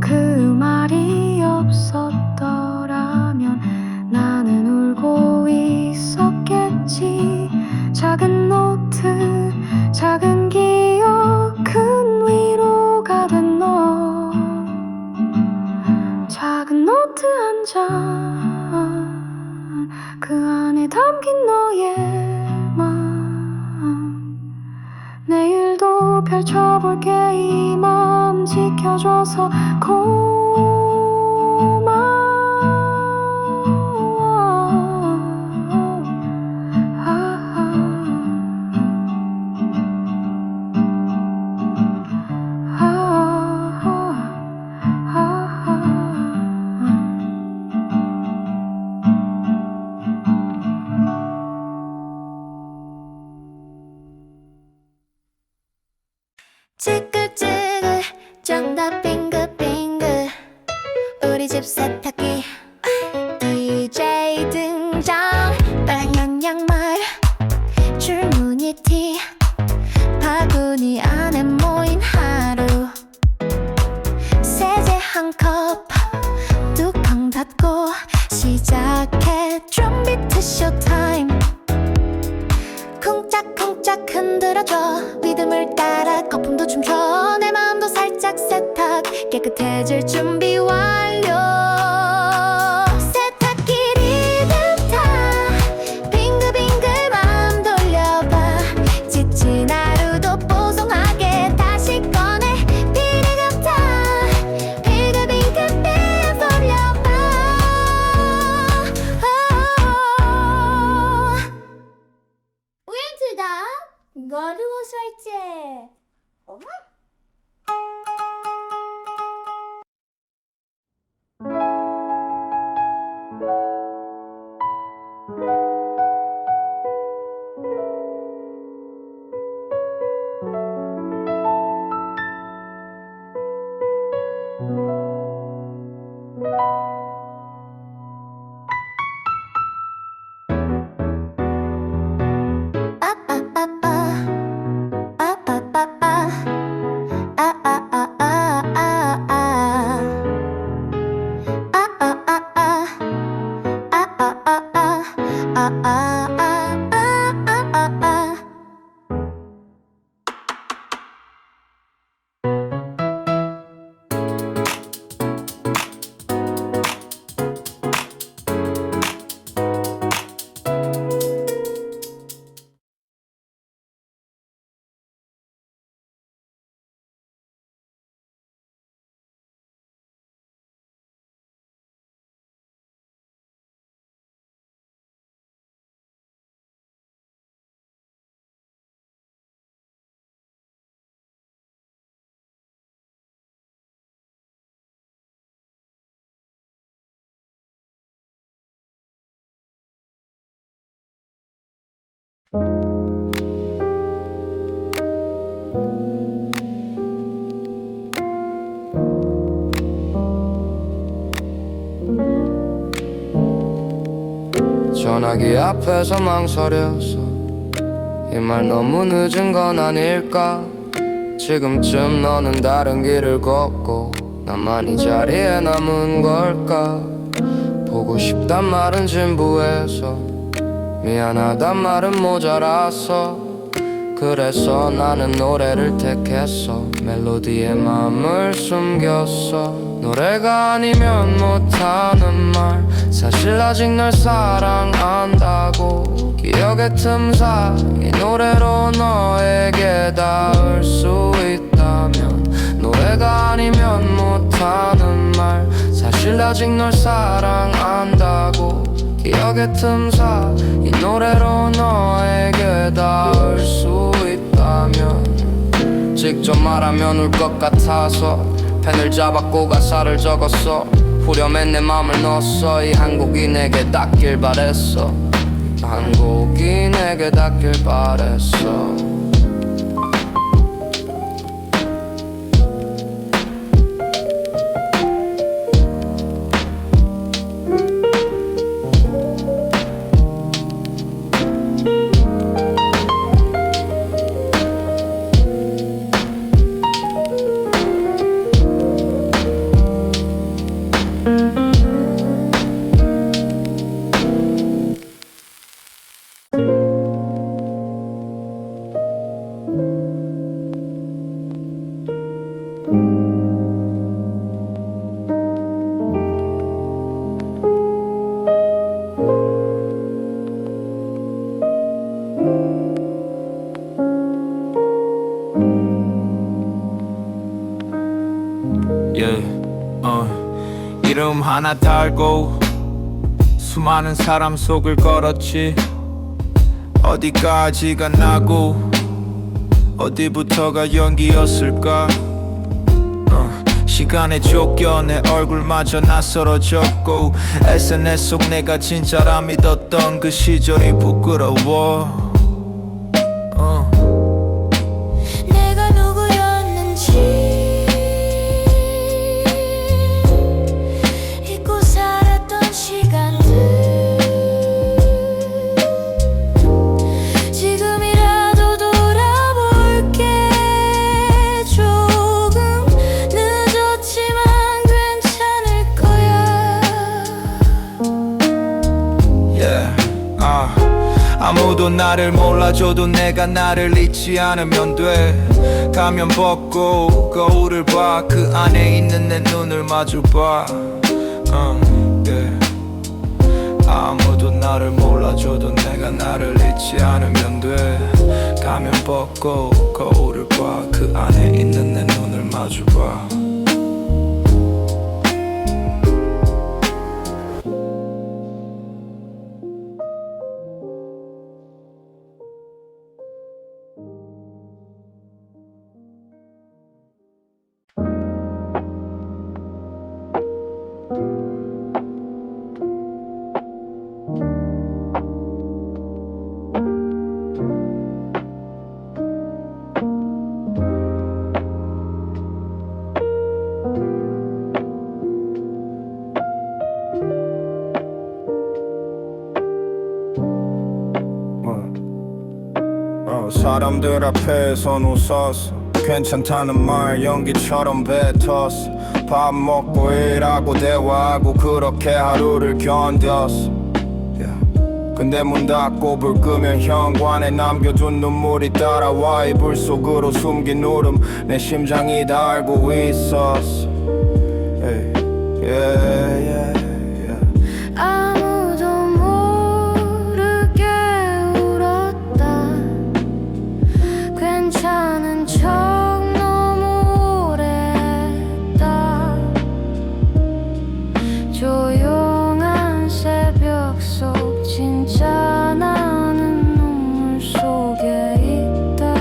그 말이 없었더라면 나는 울고 있었겠지 작은 노트 작은 기억 큰 위로가 된 너 작은 노트 한 장 그 안에 담긴 너의 맘 내일도 펼쳐볼게 이 맘 지켜줘서 찌글찌글 정답 빙글빙글 우리 집 세탁기 DJ 등장 빨간 양말 줄무늬 티 바구니 안에 모인 하루 세제 한 컵 뚜껑 닫고 시작해 드럼비트 쇼타임 쿵짝쿵짝 흔들어줘 리듬을 따라 거품도 춤춰 내 마음도 살짝 세탁 깨끗해질 준비 완료 세탁기 리듬 타 빙글빙글 마음 돌려봐 지친 하루도 뽀송하게 다시 꺼내 비리 같아 빙글빙글 돌려봐 우연투다 거르고 설치 어머? 전화기 앞에서 망설여서 이 말 너무 늦은 건 아닐까 지금쯤 너는 다른 길을 걷고 나만 이 자리에 남은 걸까 보고 싶단 말은 진부해서 미안하단 말은 모자라서 그래서 나는 노래를 택했어 멜로디에 마음을 숨겼어 노래가 아니면 못하는 말 사실 아직 널 사랑한다고 기억의 틈 사이 노래로 너에게 닿을 수 있다면 노래가 내가 아니면 못하는 말 사실 아직 널 사랑한다고 기억의 틈사 이 노래로 너에게 닿을 수 있다면 직접 말하면 울 것 같아서 펜을 잡았고 가사를 적었어 후렴에 내 맘을 넣었어 이 한 곡이 내게 닿길 바랬어 한 곡이 내게 닿길 바랬어 이름 하나 달고 수많은 사람 속을 걸었지 어디까지가 나고 어디부터가 연기였을까 시간에 쫓겨 내 얼굴마저 낯설어졌고 SNS 속 내가 진짜라 믿었던 그 시절이 부끄러워 내가 누구였는지 잊고 살았던 시간들 지금이라도 돌아볼게 조금 늦었지만 괜찮을 거야 아무도 나를 몰라줘도 내가 나를 잊지 않으면 돼 가면 벗고 거울을 봐 그 안에 있는 내 눈을 마주봐 아무도 나를 몰라줘도 내가 나를 잊지 않으면 돼 가면 벗고 거울을 봐 그 안에 있는 내 눈을 마주봐 사람들 앞에선 웃었어 괜찮다는 말 연기처럼 뱉었어 밥 먹고 일하고 대화하고 그렇게 하루를 견뎠어 근데 문 닫고 불 끄면 현관에 남겨둔 눈물이 따라와 이불 속으로 숨긴 울음 내 심장이 다 알고 있었어 아무도 모르게 울었다 괜찮은 척 너무 오래 했다 조용한 새벽 속 진짜 나는 눈물 속에 있다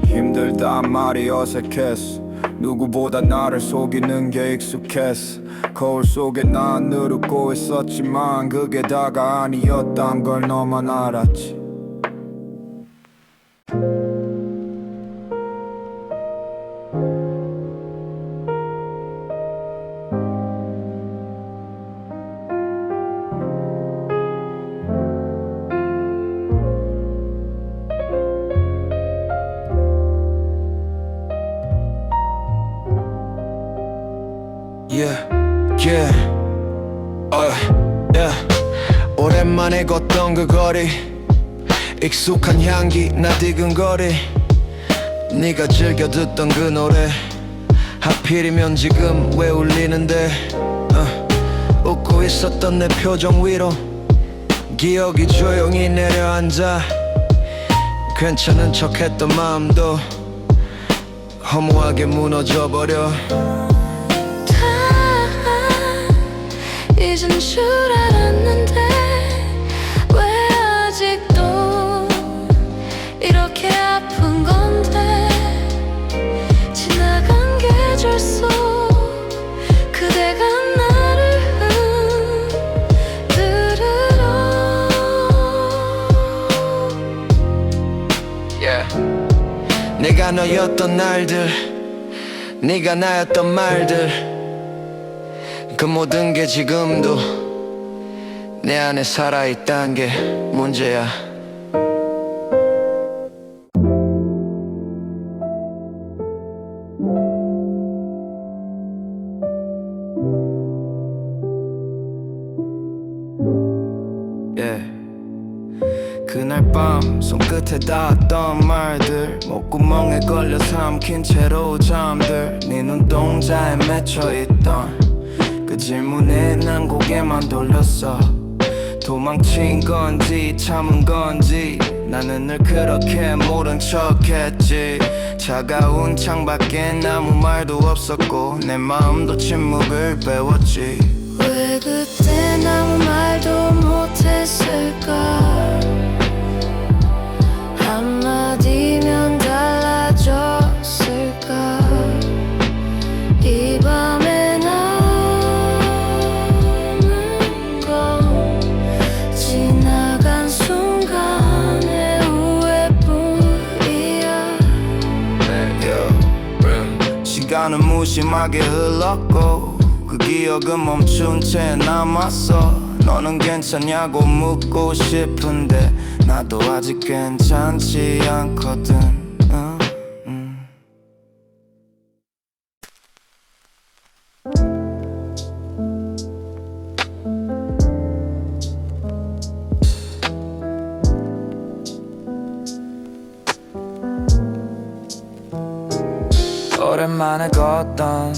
힘들단 말이 어색했어 누구보다 나를 속이는 게 익숙했어 거울 속에 난 늘 웃고 있었지만 그게 다가 아니었단 걸 너만 알았지 오랜만에 걷던 그 거리 익숙한 향기 나디근 거리 네가 즐겨 듣던 그 노래 하필이면 지금 왜 울리는데 웃고 있었던 내 표정 위로 기억이 조용히 내려앉아 괜찮은 척했던 마음도 허무하게 무너져버려. 다 잊은 줄 알았는데 왜 아직도 이렇게 아픈 건데. 지나간 계절 속 그대가 나를 흔들어. 내가 너였던 날들, 네가 나였던 말들, 그 모든 게 지금도 내 안에 살아있단 게 문제야. 그날 밤 손끝에 닿았던 말들, 목구멍에 걸려 삼킨 채로 잠들. 네 눈동자에 맺혀있던 그 질문에 난 고개만 돌렸어. 도망친 건지 참은 건지 나는 늘 그렇게 모른 척했지. 차가운 창밖엔 아무 말도 없었고 내 마음도 침묵을 배웠지. 왜 그땐 아무 말도 못했을까. 한마디면 달라졌을까. 이 밤에 남은 건 지나간 순간의 후회뿐이야. 시간은 무심하게 흘렀고 그 기억은 멈춘 채 남았어. 너는 괜찮냐고 묻고 싶은데 나도 아직 괜찮지 않거든. 오랜만에 걷던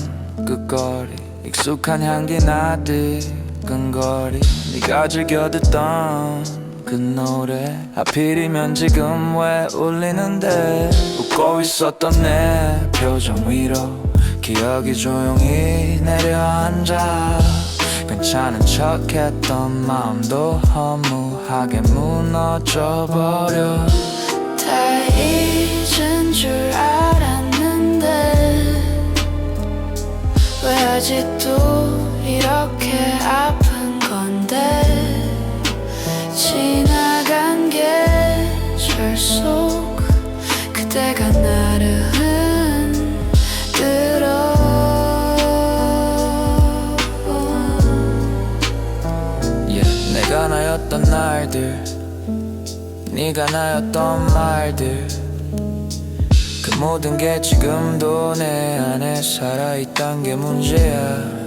그 거리, 익숙한 향기 나디근 거리, 네가 즐겨 듣던 그 노래 하필이면 지금 왜 울리는데. 웃고 있었던 내 표정 위로 기억이 조용히 내려앉아. 괜찮은 척했던 마음도 허무하게 무너져버려. 다 잊은 줄 알았는데 왜 아직도 이렇게 아픈 건데. 지나간 계절 속 그대가 나를 흔들어. 내가 나였던 날들, 네가 나였던 말들, 그 모든 게 지금도 내 안에 살아있단 게 문제야.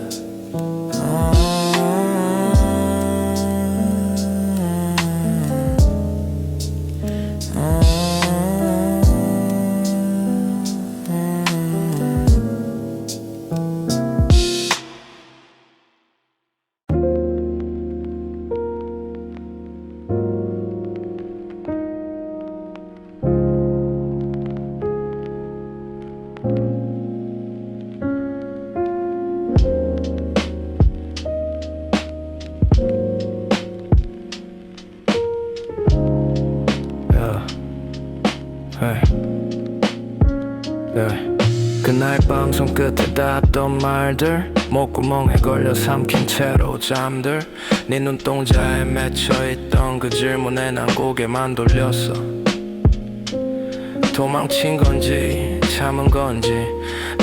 그날 밤 손끝에 닿았던 말들, 목구멍에 걸려 삼킨 채로 잠들. 네 눈동자에 맺혀있던 그 질문에 난 고개만 돌렸어. 도망친 건지 참은 건지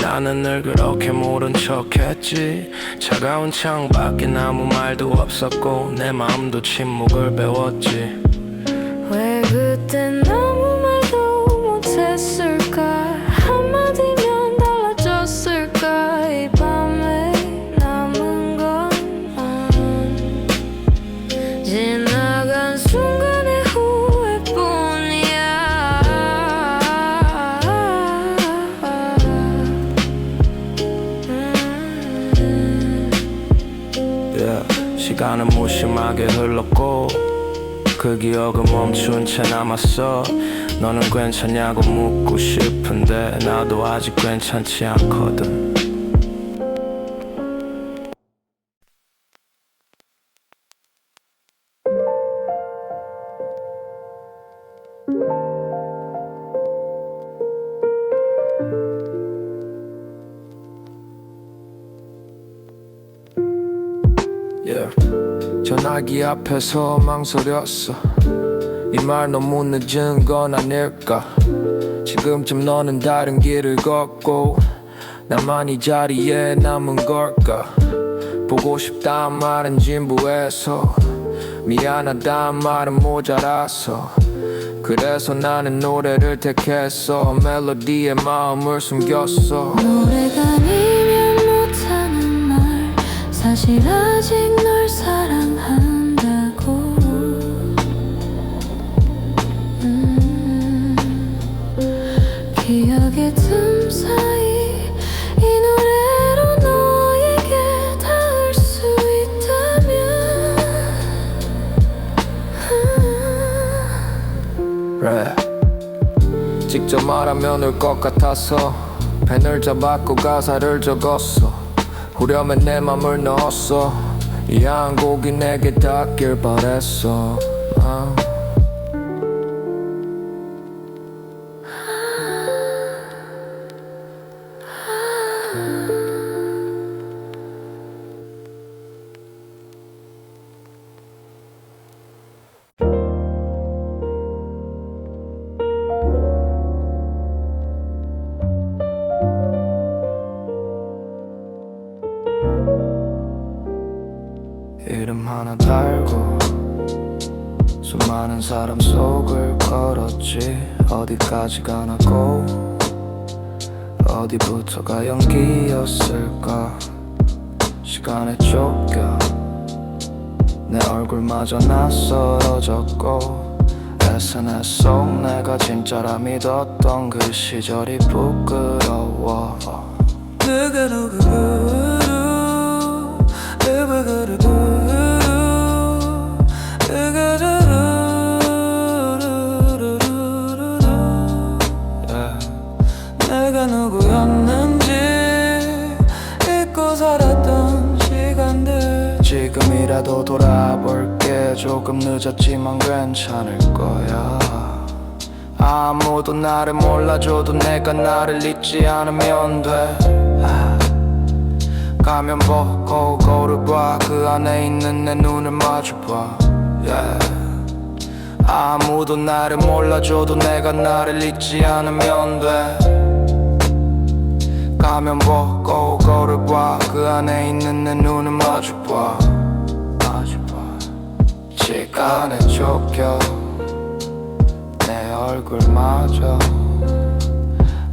나는 늘 그렇게 모른 척했지. 차가운 창밖엔 아무 말도 없었고 내 마음도 침묵을 배웠지. 왜 그땐 아무 말도 못했을까. 한마디면 달라졌을까. 이 밤에 남은 건 지나간 순간의 후회뿐이야. 시간은 무심하게 흘렀고 그 기억은 멈춘 채 남았어. 너는 괜찮냐고 묻고 싶은데 나도 아직 괜찮지 않거든. 전화기 앞에서 망설였어. 이 말 너무 늦은 건 아닐까. 지금쯤 너는 다른 길을 걷고 나만 이 자리에 남은 걸까. 보고 싶단 말은 진부해서 미안하단 말은 모자라서 그래서 나는 노래를 택했어. 멜로디에 마음을 숨겼어. 노래가 아니면 못하는 말 사실 아직 널 사랑한다고 기억의 틈 사이 이 노래로 너에게 닿을 수 있다면 랩 직접 말하면 올 것 같아서 펜을 잡았고 가사를 적었어. 후렴에 내 맘을 넣었어. 이 한 곡이 내게 닿길 바랬어. 이름 하나 달고 수많은 사람 속을 걸었지. 어디까지 가나고 어디부터가 연기였을까. 시간에 쫓겨 내 얼굴마저 낯설어졌고 SNS 속 내가 진짜라 믿었던 그 시절이 부끄러워. 누가 누구를 내가 누구였는지 잊고 살았던 시간들 지금이라도 돌아볼게. 조금 늦었지만 괜찮을 거야. 아무도 나를 몰라줘도 내가 나를 잊지 않으면 돼. 가면 벗고 거울을 봐. 그 안에 있는 내 눈을 마주봐. 아무도 나를 몰라줘도 내가 나를 잊지 않으면 돼. 가면 벗고 거울을 봐. 그 안에 있는 내 눈을 마주봐. 시간에 쫓겨 내 얼굴마저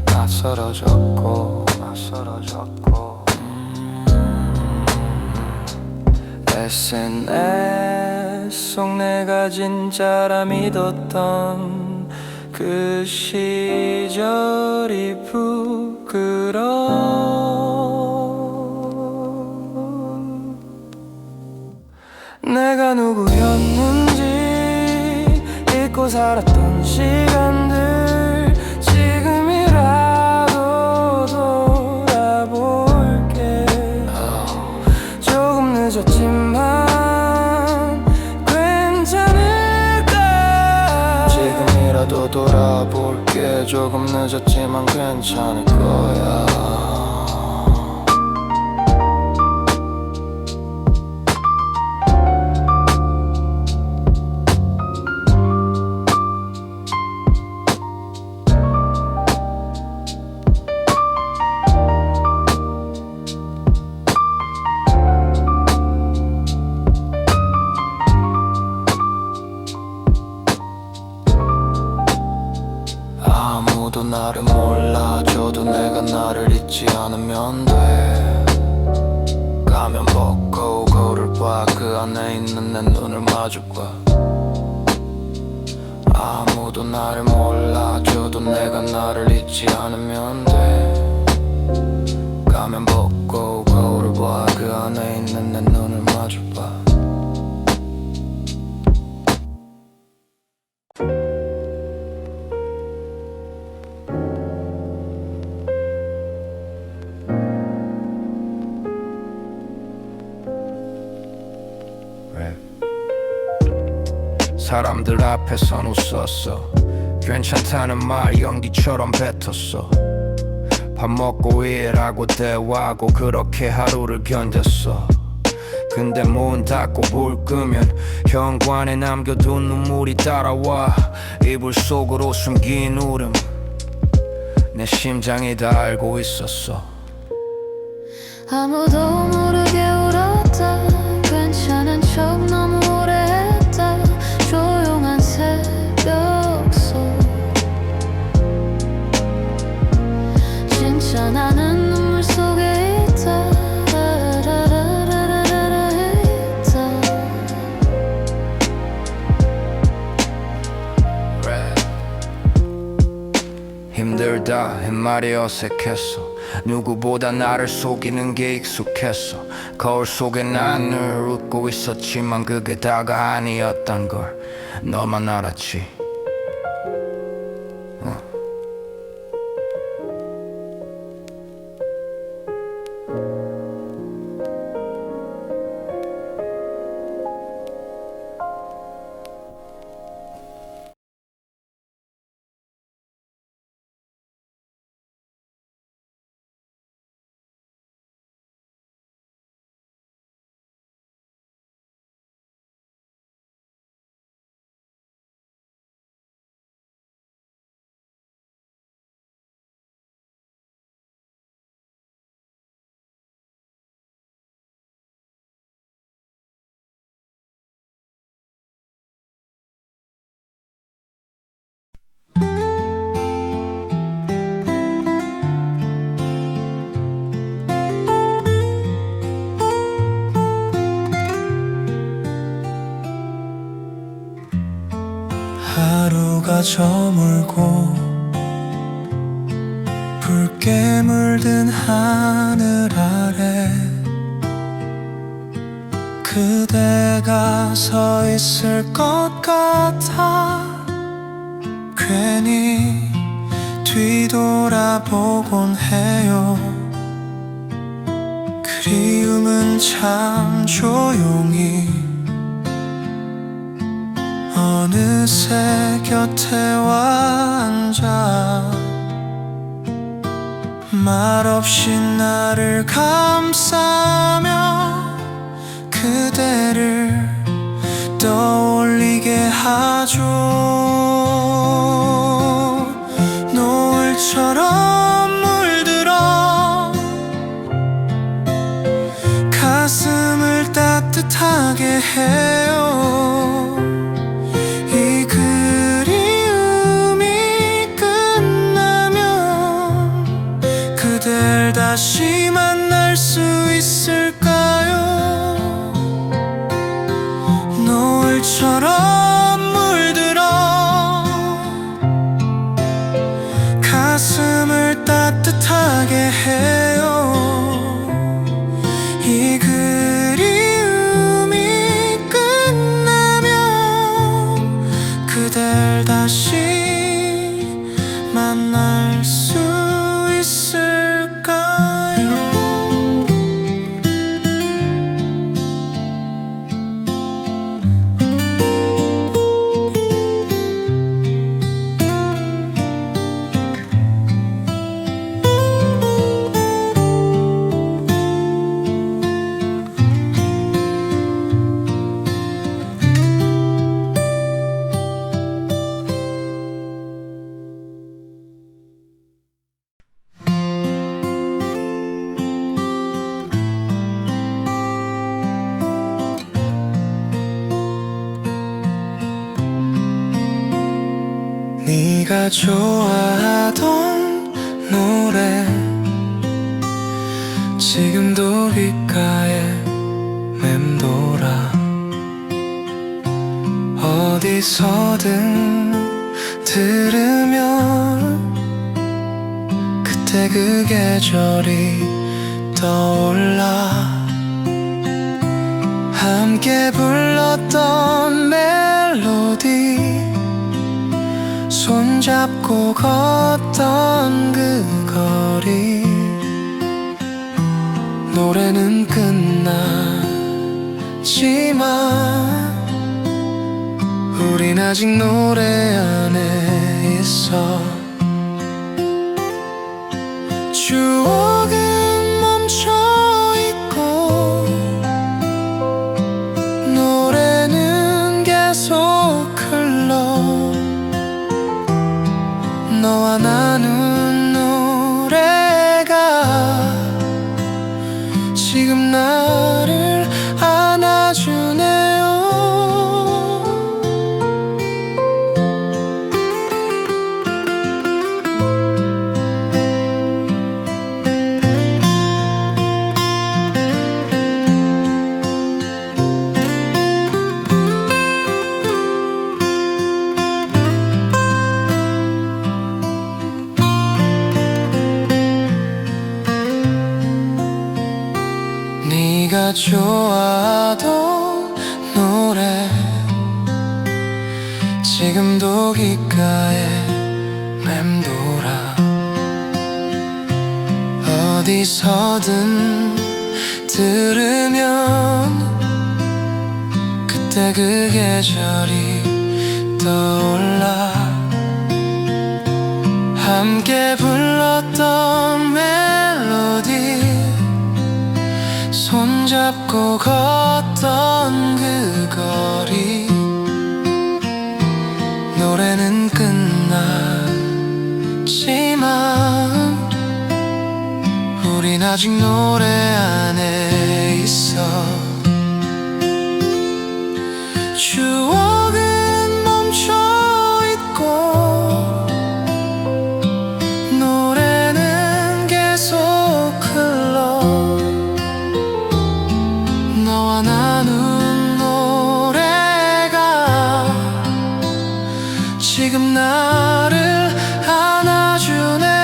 낯설어졌고 SNS 속 내가 진짜라 믿었던 그 시절이 부끄러워. 내가 누구였는지 잊고 살았던 시간들 지금이라도 돌아볼게. 조금 늦었지만 괜찮을까. 지금이라도 돌아볼게. 조금 늦었지만 괜찮을 거야. 아무도 나를 몰라줘도 내가 나를 잊지 않으면 돼. 가면 벗고 거울을 봐. 그 안에 있는 내 눈을 마주봐. 아무도 나를 몰라줘도 내가 나를 잊지 않으면 돼. 가면 벗고 거울을 봐. 그 안에 있는 내 눈을 마주봐. 사람들 앞에선 웃었어. 괜찮다는 말 연기처럼 뱉었어. 밥 먹고 일하고 대화하고 그렇게 하루를 견뎠어. 근데 문 닫고 불 끄면 현관에 남겨둔 눈물이 따라와. 이불 속으로 숨긴 울음 내 심장이 다 알고 있었어. 아무도 모르게 울었다. 괜찮은 척 너무 오래 했다. 조용한 새벽 속 진짜 나는 눈물 속에 있다. 라라라라라라 있다. 힘들다 이 말이 어색했어. 누구보다 나를 속이는 게 익숙했어. 거울 속에 난 늘 웃고 있었지만 그게 다가 아니었단 걸 너만 알았지. 하루가 저물고 붉게 물든 하늘 아래 그대가 서 있을 것 같아. 괜히 뒤돌아보곤 해요. 그리움은 참 조용히 어느새 곁에 와 앉아 말없이 나를 감싸며 그대를 떠올리게 하죠. 노을처럼 물들어 가슴을 따뜻하게 해요. 이 그리움이 끝나면 그댈 다시 만날 수 있을까요? 노을처럼 물들어 가슴을 따뜻하게 해요. 이 그리움이 끝나면 그댈 다시 만날 수 있을까요? 네가 좋아하던 노래 지금도 귓가에 맴돌아. 어디서든 들으면 그때 그 계절이 떠올라. 함께 불렀던 멜로디 손잡고 걷던 그 거리. 노래는 끝났지만 우린 아직 노래 안에 있어. 추억은 멈춰있고 노래는 계속 흘러. 너와 나눈 노래가 지금 나를 안아주네요. 네가 좋아하던 노래 지금도 귓가에 맴돌아. 어디서든 들으면 그때 그 계절이 떠올라. 함께 불렀던 멜로디 손잡고 걷던 그 거리. 노래는 끝났지만 우린 아직 노래 안에 있어. 추억은 멈춰있고 노래는 계속 흘러. 너와 나눈 노래가 지금 나를 안아주네요.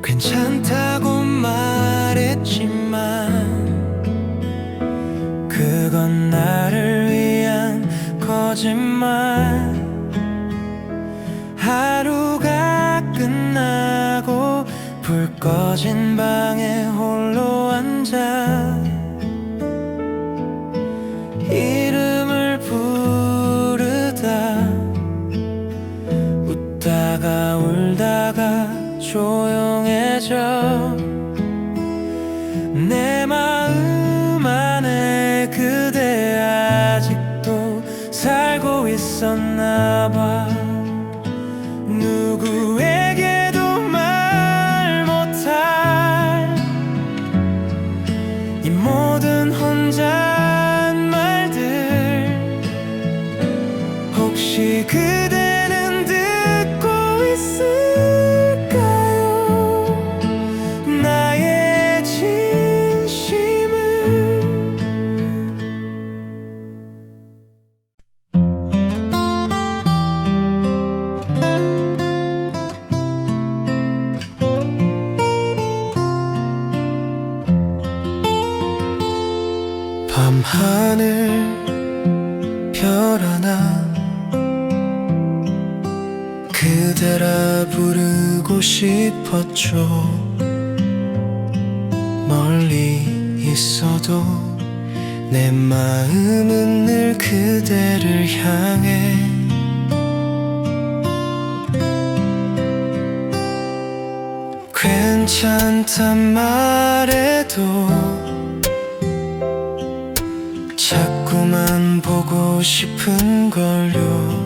괜찮다고 말했지만 그건 나를 위한 거짓말. 하루가 끝나고 불 꺼진 방에 홀로 앉아 이름을 부르다 웃다가 울다가 조용해져. 내 마음 안에 그대 아직도 살고 있었나 봐. 누구에게도 말 못할 이 모든 혼잣말들 혹시 그대는 듣고 있을까요? 나의 진심을. 밤하늘 별 하나 그대라 부르고 싶었죠. 멀리 있어도 내 마음은 늘 그대를 향해. 괜찮단 말해도 자꾸만 보고 싶은 걸요.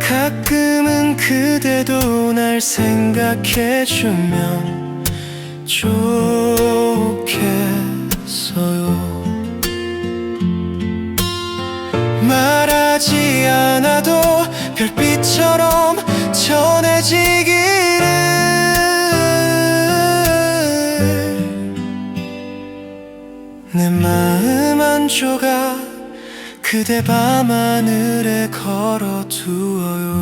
가끔은 그대도 날 생각해주면 좋겠어요. 말하지 않아도 별빛처럼 전해지기를. 내 마음 한 조각 그대 밤하늘에 걸어두어요.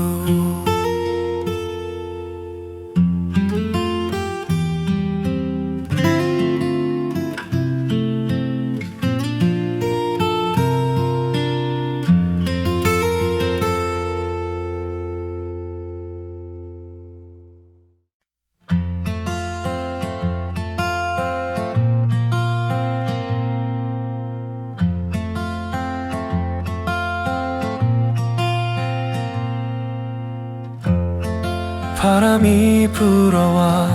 바람이 불어와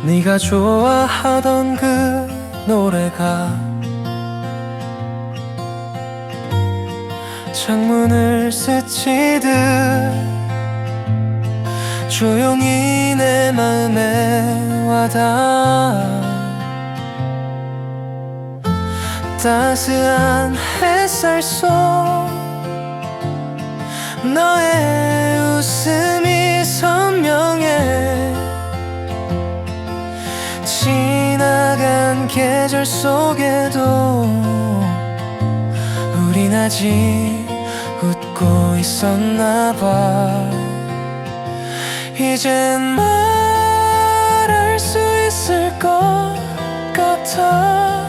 네가 좋아하던 그 노래가 창문을 스치듯 조용히 내 마음에 와닿아. 따스한 햇살 속 너의 웃음이 선명해. 지나간 계절 속에도 우린 아직 웃고 있었나 봐. 이젠 말할 수 있을 것 같아.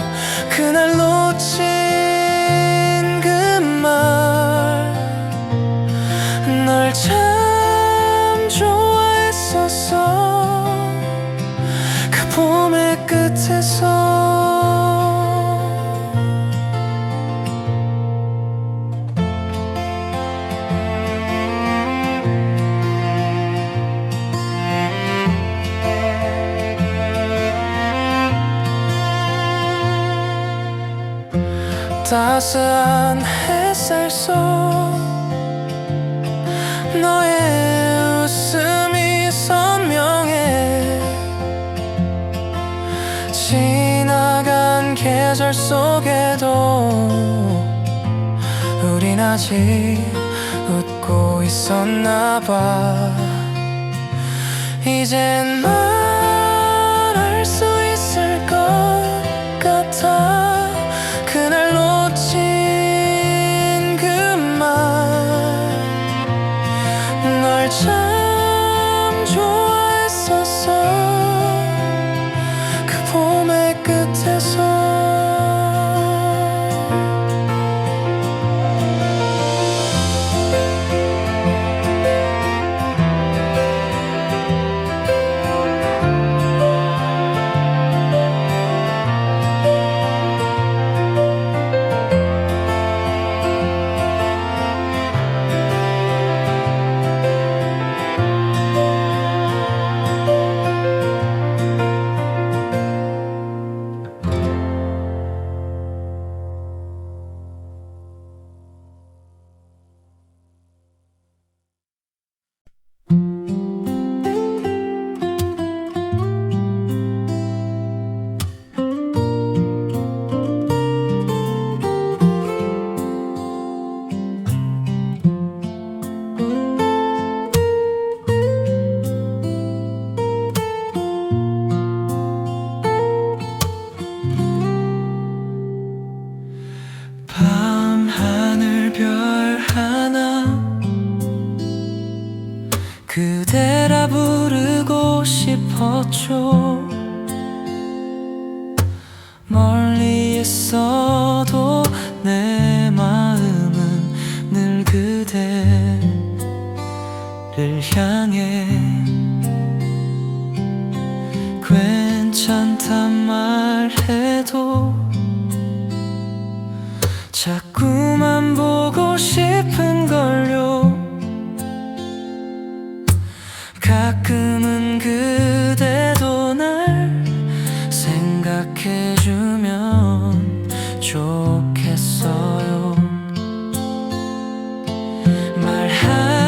그날 놓친 그 말 널 참 좋아했었어. 그 봄의 끝에서 따스한 햇살 속 너의 웃음이 선명해. 지나간 계절 속에도 우린 아직 웃고 있었나 봐. 이젠 말할 수 있을 것 같아. 그날 놓친 그 말 널 참 좋아했었어. 그 봄의 끝에서 밤하늘 별 하나 그대라 부르고 싶었죠. 멀리 있어도 내 마음은 늘 그대를 향해. 괜찮단 말해도 자꾸만 보고 싶은걸요. 가끔은 그대도 날 생각해주면 좋겠어요. 말하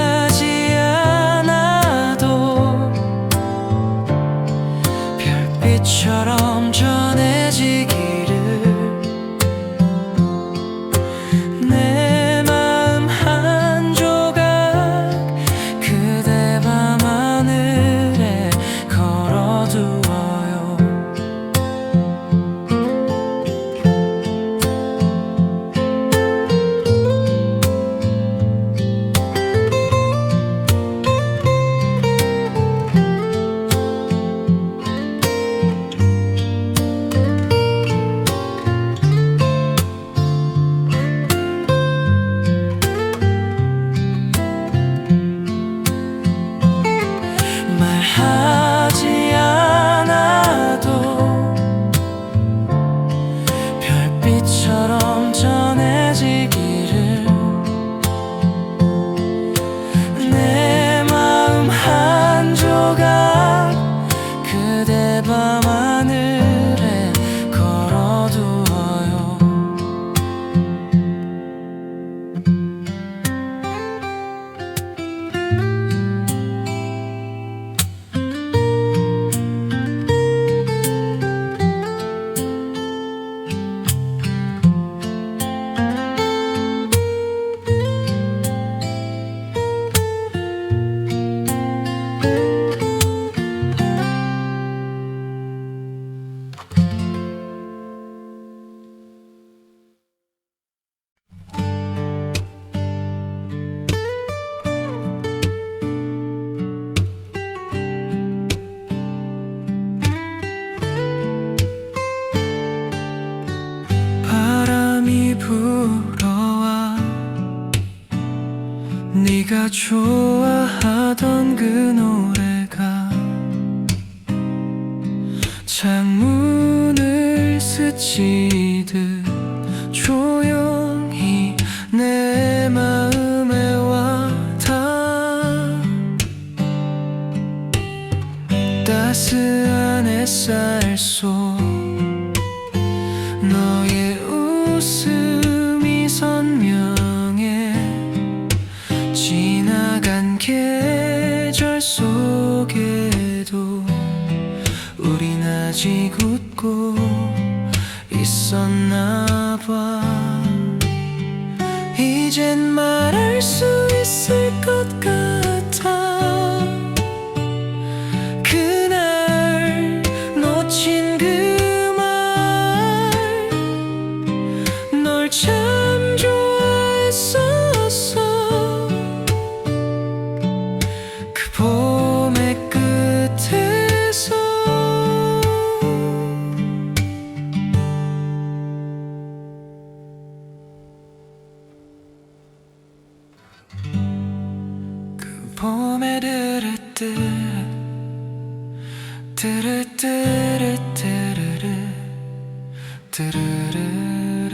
네가 좋아하던 그 노래가 창문을 스치듯 조용히 내 마음에 와닿아. 따스한 햇살 속 너의 웃음이 선명해. 지나간 계절 속에도 우린 아직 웃고 있었나 봐. 이젠 말할 수 있을 것 같아. 그날 놓친 그 말, 널 참 좋아했었어. 그 봄의 끝에서 그 봄에 드르뜨 드르뜨르 드르르 드르르르.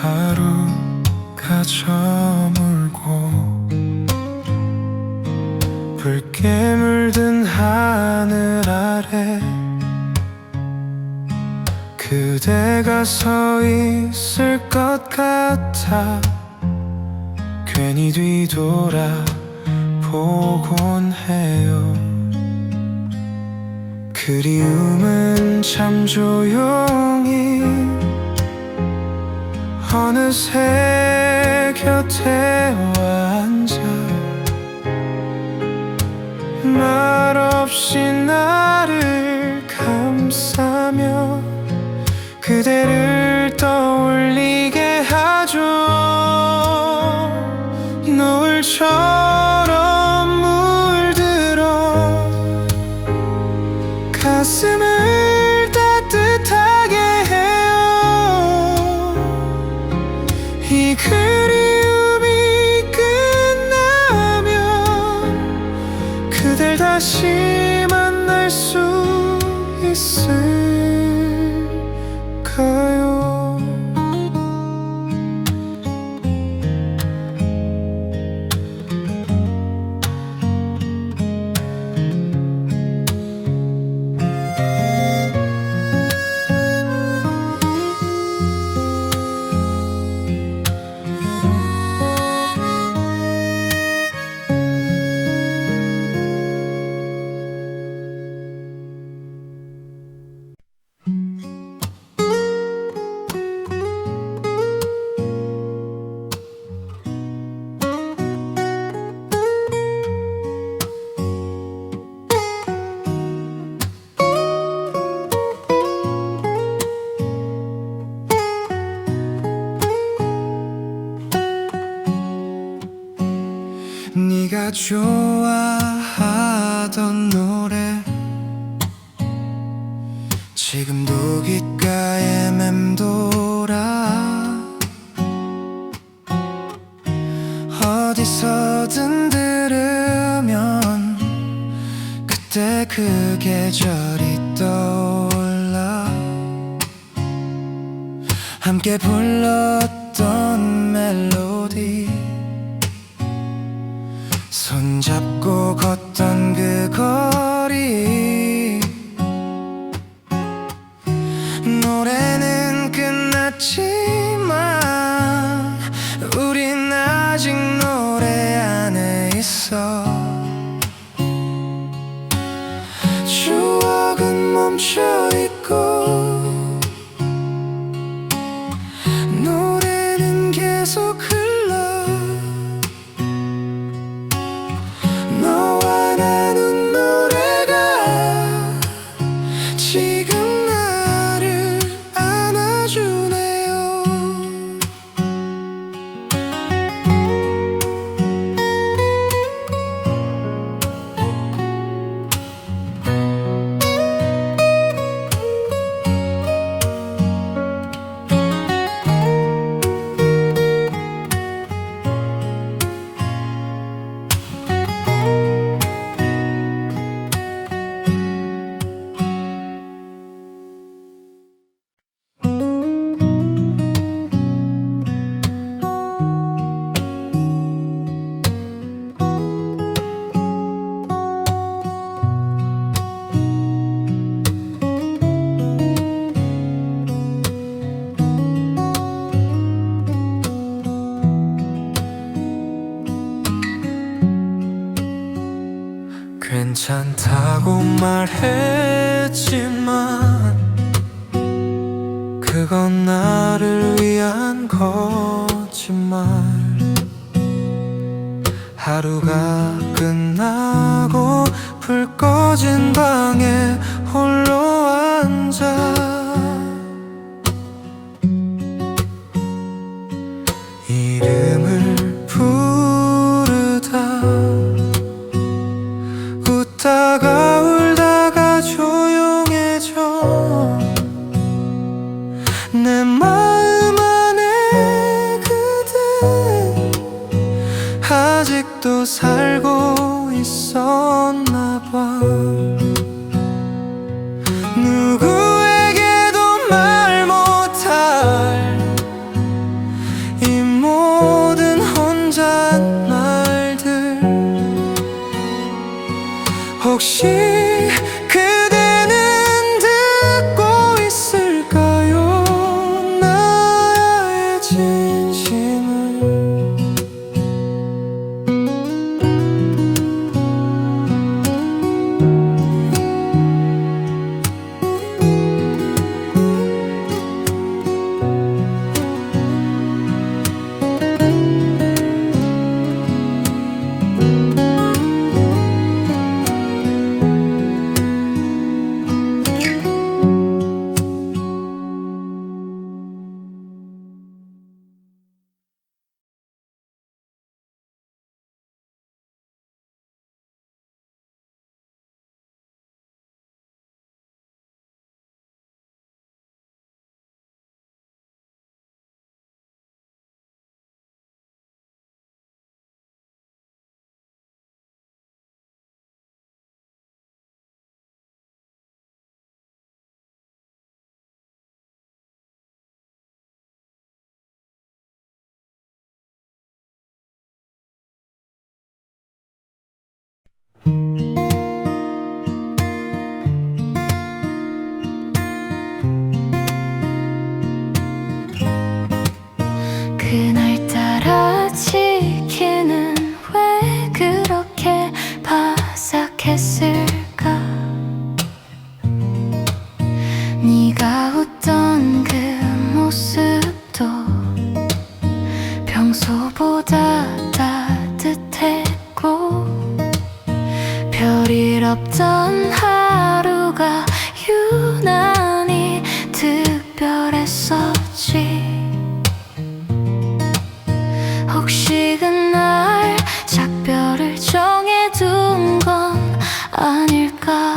하루가 저물고 붉게 물든 하늘 아래 그대가 서 있을 것 같아. 괜히 뒤돌아보곤 해요. 그리움은 참 조용히 어느새 곁에 와 앉아 말없이 나를 감싸며 그대를 떠올리게 하죠. 노을처럼 물들어 가슴을 따뜻하게 해요. 이 그리움이 끝나면 그댈 다시 만날 수 있을까요? 네가 좋아하던 노래 지금도 귓가에 맴돌아. 어디서든 들으면 그때 그 계절이 떠올라. 함께 불렀던 멜로디 손잡고 걷던 그 거리. 노래는 끝났지만 우린 아직 노래 안에 있어. 추억은 멈춰있고 노래는 계속 흘러. 괜찮다고 말했지만 그건 나를 위한 거짓말. 하루가 끝나고 불 꺼진 방에 홀로 앉아 이름을 부르다 웃다가 울다가 조용해져. 내 마음 안에 그대 아직도 살고 있었나 봐. 누구에게도 말 못할 이 모든 혼잣 말들, 혹시 그대는 듣고 있을까요? 나의 진심을. 그날따라 치킨은 왜 그렇게 바삭했을까? 네가 웃던 그 모습도 평소보다 따뜻했고 별일 없던 하루가 유난히 특별했었지. 혹시 그날 작별을 정해둔 건 아닐까?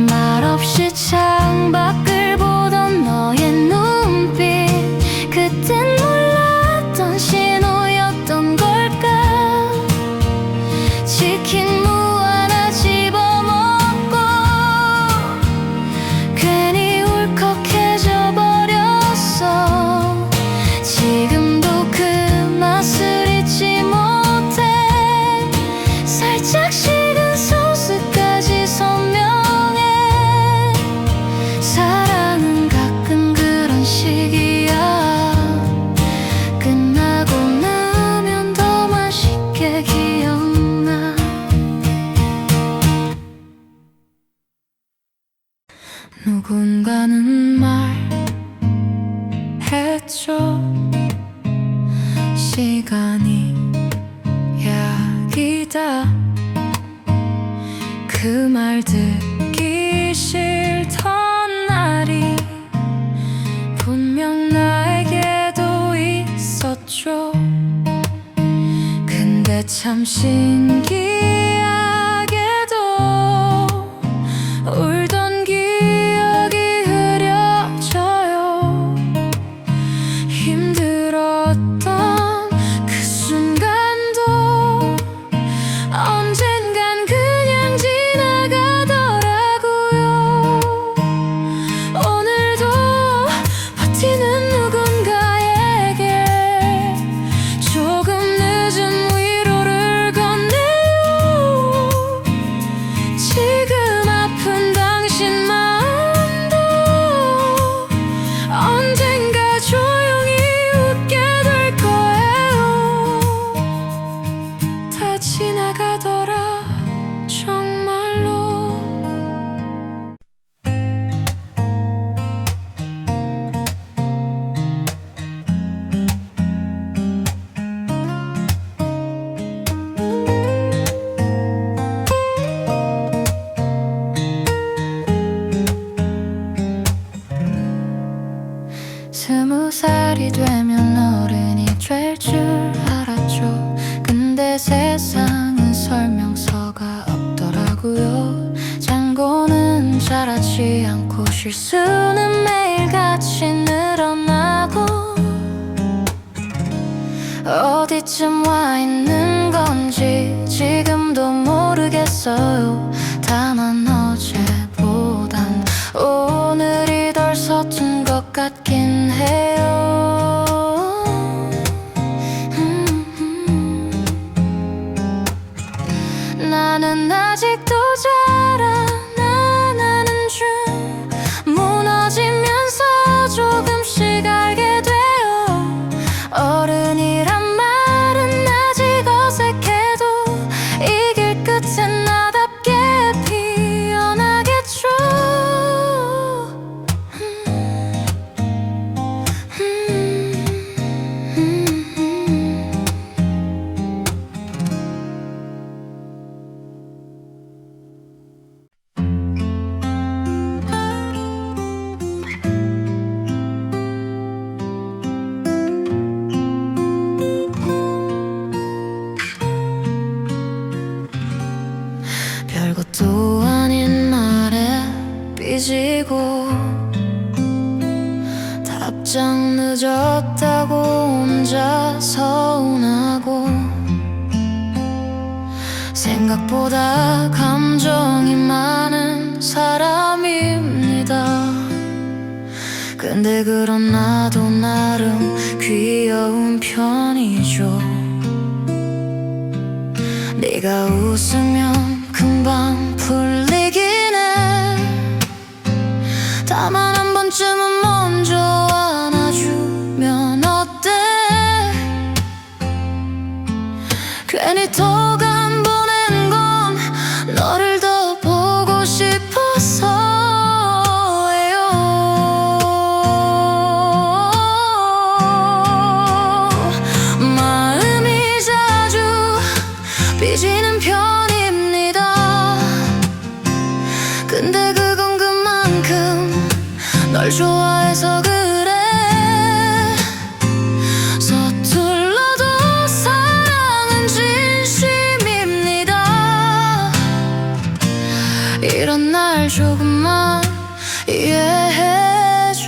말없이 창밖을 보던 너의 눈빛, 그땐 몰랐던 신호였던 걸까? 치킨 무 하나 집어먹고 괜히 울컥해져 버렸어. 지금도 그 맛을 잊지 못해. 살짝 식은 소스까지 선명해. 사랑은 가끔 그런 식이야. 끝나고 나면 더 맛있게 기억나. 누군가는 말했죠. 시간이 약이다. 그 말 듣기 싫던 날이 분명 나에게도 있었죠. 근데 참 신기하게도 울던 기억이 흐려져요. 힘들었던 그 순간도 언젠간 그냥 지나가더라고요. 오늘도 버티는 누군가에게 조금 늦은 위로를 건네 20살이 되면 어른이 될 줄 알았죠. 근데 세상은 설명서가 없더라고요. 잔고는 자라지 않고 실수는 매일같이 늘어나고 어디쯤 와 있는 건지 지금도 모르겠어요. 다만 어제보단 오늘이 덜 서툰 것 같긴 해요. 나는 아직도 자라나는 중 무너지면서 조금씩 알게 돼요. 어른이란 말은 아직 어색해도 이길 끝엔 나답게 피어나겠죠. 별것도 아닌 말에 삐지고 답장 늦었다고 혼자 서운하고 생각보다 감정이 많은 사람입니다. 근데 그런 나도 나름 귀여운 편이죠. 네가 웃으면 금방 풀리긴 해. 다만 한 번쯤은 먼저 안아주면 어때? 괜히 턱 안 보낸 건 너를 더 보고 싶어서예요. 마음이 자주 삐지는 편입니다. 근데 그건 그만큼 널 좋아해서 그래. 서툴러도 사랑은 진심입니다. 이런 날 조금만 이해해줘요.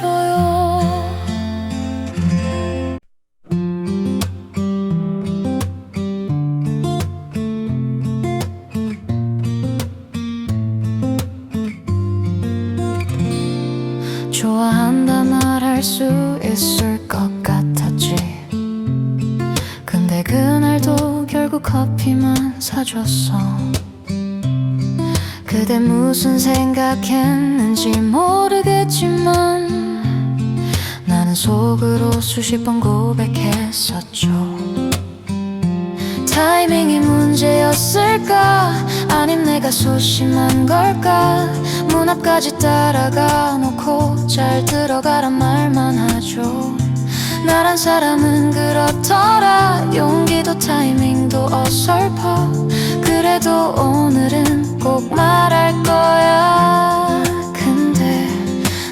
좋아한다 말할 수 있을 것 같았지. 근데 그날도 결국 커피만 사줬어. 그대 무슨 생각했는지 모르겠지만 나는 속으로 수십 번 고백했었죠. 타이밍이 문제였을까? 아님 내가 소심한 걸까? 문 앞까지 따라가 놓고 잘 들어가란 말만 하죠. 나란 사람은 그렇더라. 용기도 타이밍도 어설퍼. 그래도 오늘은 꼭 말할 거야. 근데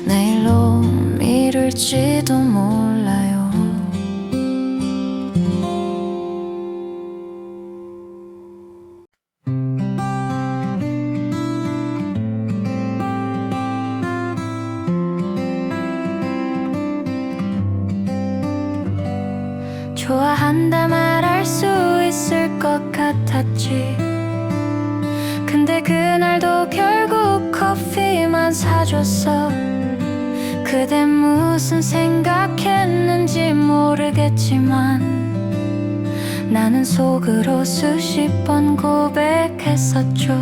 내일로 미룰지도 몰라요. 좋아한다 말할 수 있을 것 같았지. 근데 그날도 결국 커피만 사줬어. 그대 무슨 생각했는지 모르겠지만 나는 속으로 수십 번 고백했었죠.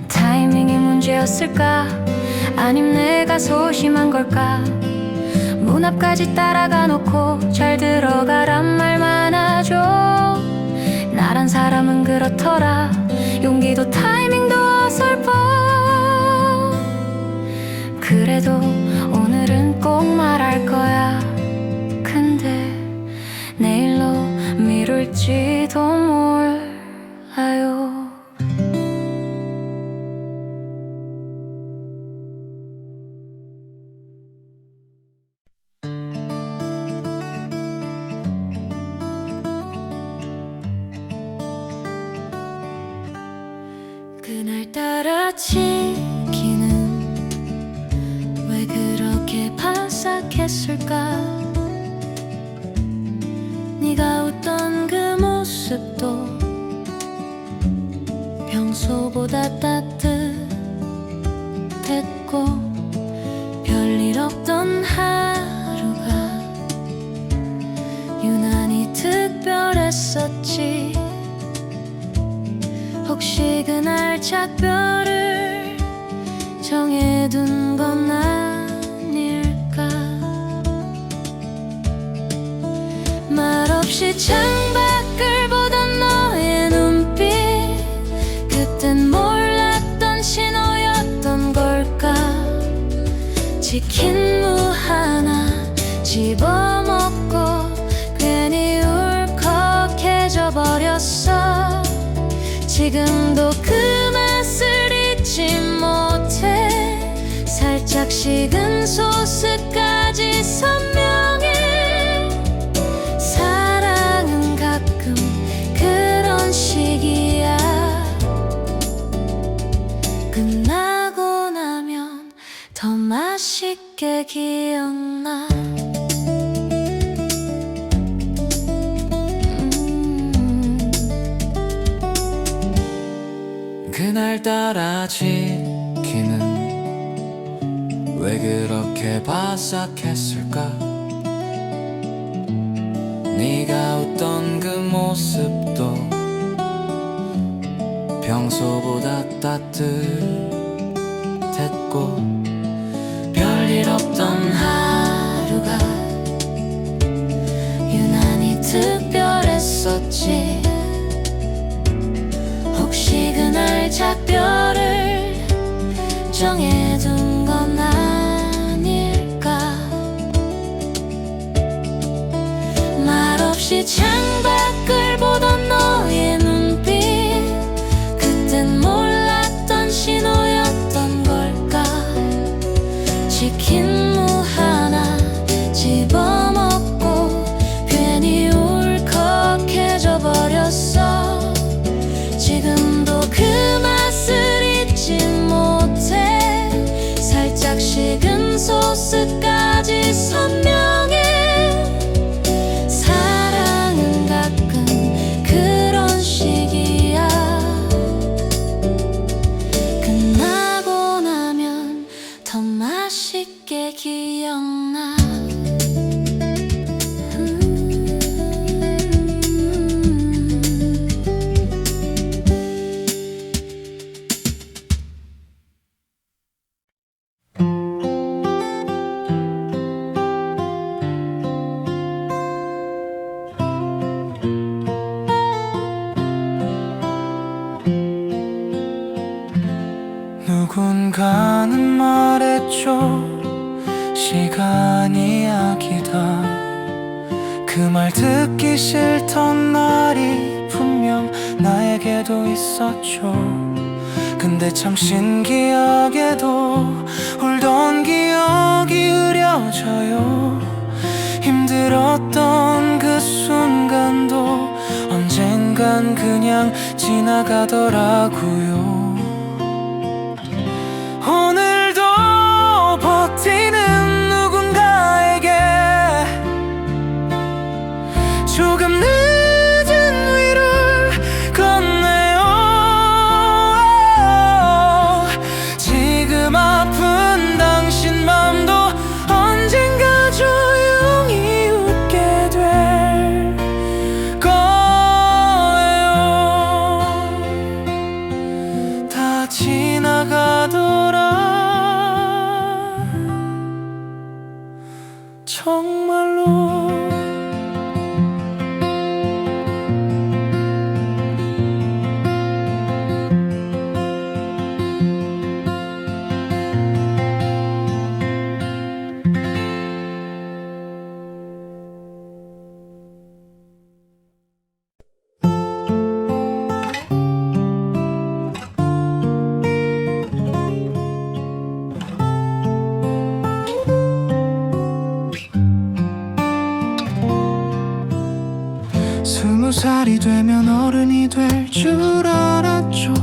타이밍이 문제였을까? 아님 내가 소심한 걸까? 문 앞까지 따라가 놓고 잘 들어가란 말만 하죠. 나란 사람은 그렇더라. 용기도 타이밍도 어설퍼. 그래도 오늘은 꼭 말할 거야. 근데 내일로 미룰지도 몰라요. 치기는 왜 그렇게 바삭했을까? 네가 웃던 그 모습도 평소보다 따뜻했고 별일 없던 하루가 유난히 특별했었지. 혹시 그날 작별을 정해둔 건 아닐까? 말없이 창밖을 보던 너의 눈빛, 그땐 몰랐던 신호였던 걸까? 치킨 무 하나 집어먹고 괜히 울컥해져 버렸어. 지금도 그 맛을 잊지 못해. 살짝 식은 소스까지 선명해. 사랑은 가끔 그런 식이야. 끝나고 나면 더 맛있게 기억나. 그날따라 치킨은 왜 그렇게 바삭했을까? 네가 웃던 그 모습도 평소보다 따뜻했고 별일 없던 하루가 유난히 특별했었지. 혹시 그날 작별을 정해둔 건 아닐까? 말없이 창밖을 보던 너의 눈빛, 그땐 몰랐던 신호였던 걸까? 치킨 무 하나 집어먹고 괜히 울컥해져 버렸어. 지금도 그 맛을 잊지 못해. 살짝 식은 소스까지 선명해. 사랑은 가끔 그런 식이야. 끝나고 나면 더 맛있게 기억나. 누군가는 말했죠. 시간이 약이다. 그 말 듣기 싫던 날이 분명 나에게도 있었죠. 근데 참 신기하게도 울던 기억이 흐려져요. 힘들었던 그 순간도 언젠간 그냥 지나가더라고요. 오늘도 버티는 누군가에게 조금 늦은 위로를 건네요. 지금 아픈 당신 맘도 언젠가 조용히 웃게 될 거예요. 다 지나가더라. 정말로. 살이 되면 어른이 될 줄 알았죠.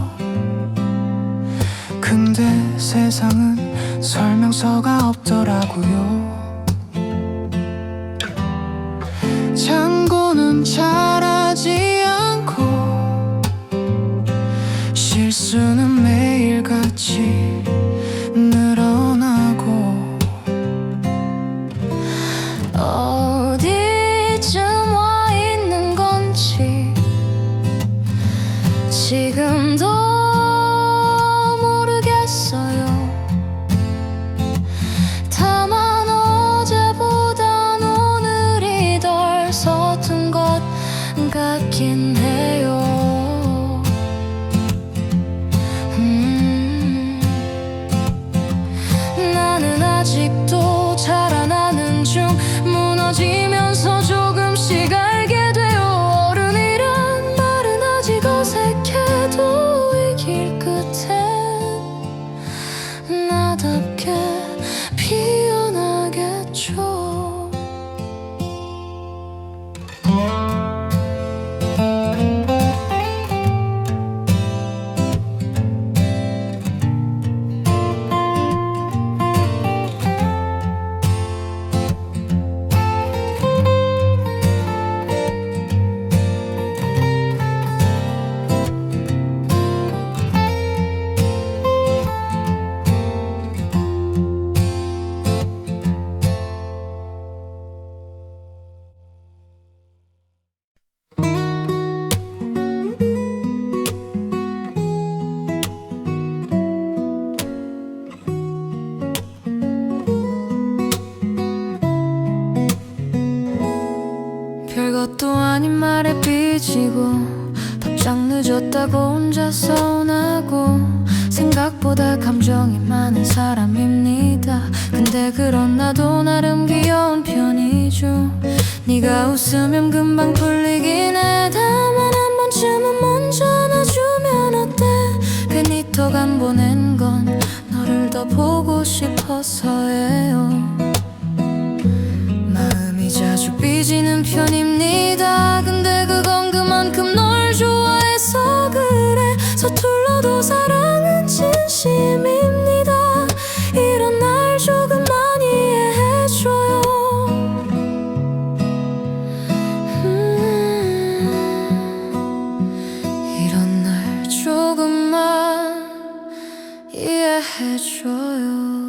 세상은 설명서가 없더라고요. 참고는 잘하지 않고 실수는 매일같이 늘어나고 어디쯤 와 있는 건지 지금도 모르겠어요. 다만 어제보단 오늘이 덜 서툰 것 같긴 해요. 나는 아직도 자라나는 중 무너지면서 조금씩 알게 돼요. 어른이란 말은 아직 어색해도 이 길 끝엔 나답게 피어나겠죠. 별것도 아닌 말에 삐지고 답장 늦었다고 혼자 서운하고 생각보다 감정이 많은 사람입니다. 근데 그런 나도 나름 귀여운 편이죠. 네가 웃으면 금방 풀리긴 해. 다만 한 번쯤은 먼저 안아주면 어때? 괜히 톡 안 보낸 건 너를 더 보고 싶어서예요. 마음이 자주 삐지는 편입니다. 근데 그건 그만큼 널 좋아해서 그래. 서툴러도 사랑은 진심입니다. 이런 날 조금만 이해해줘요. 이런 날 조금만 이해해줘요.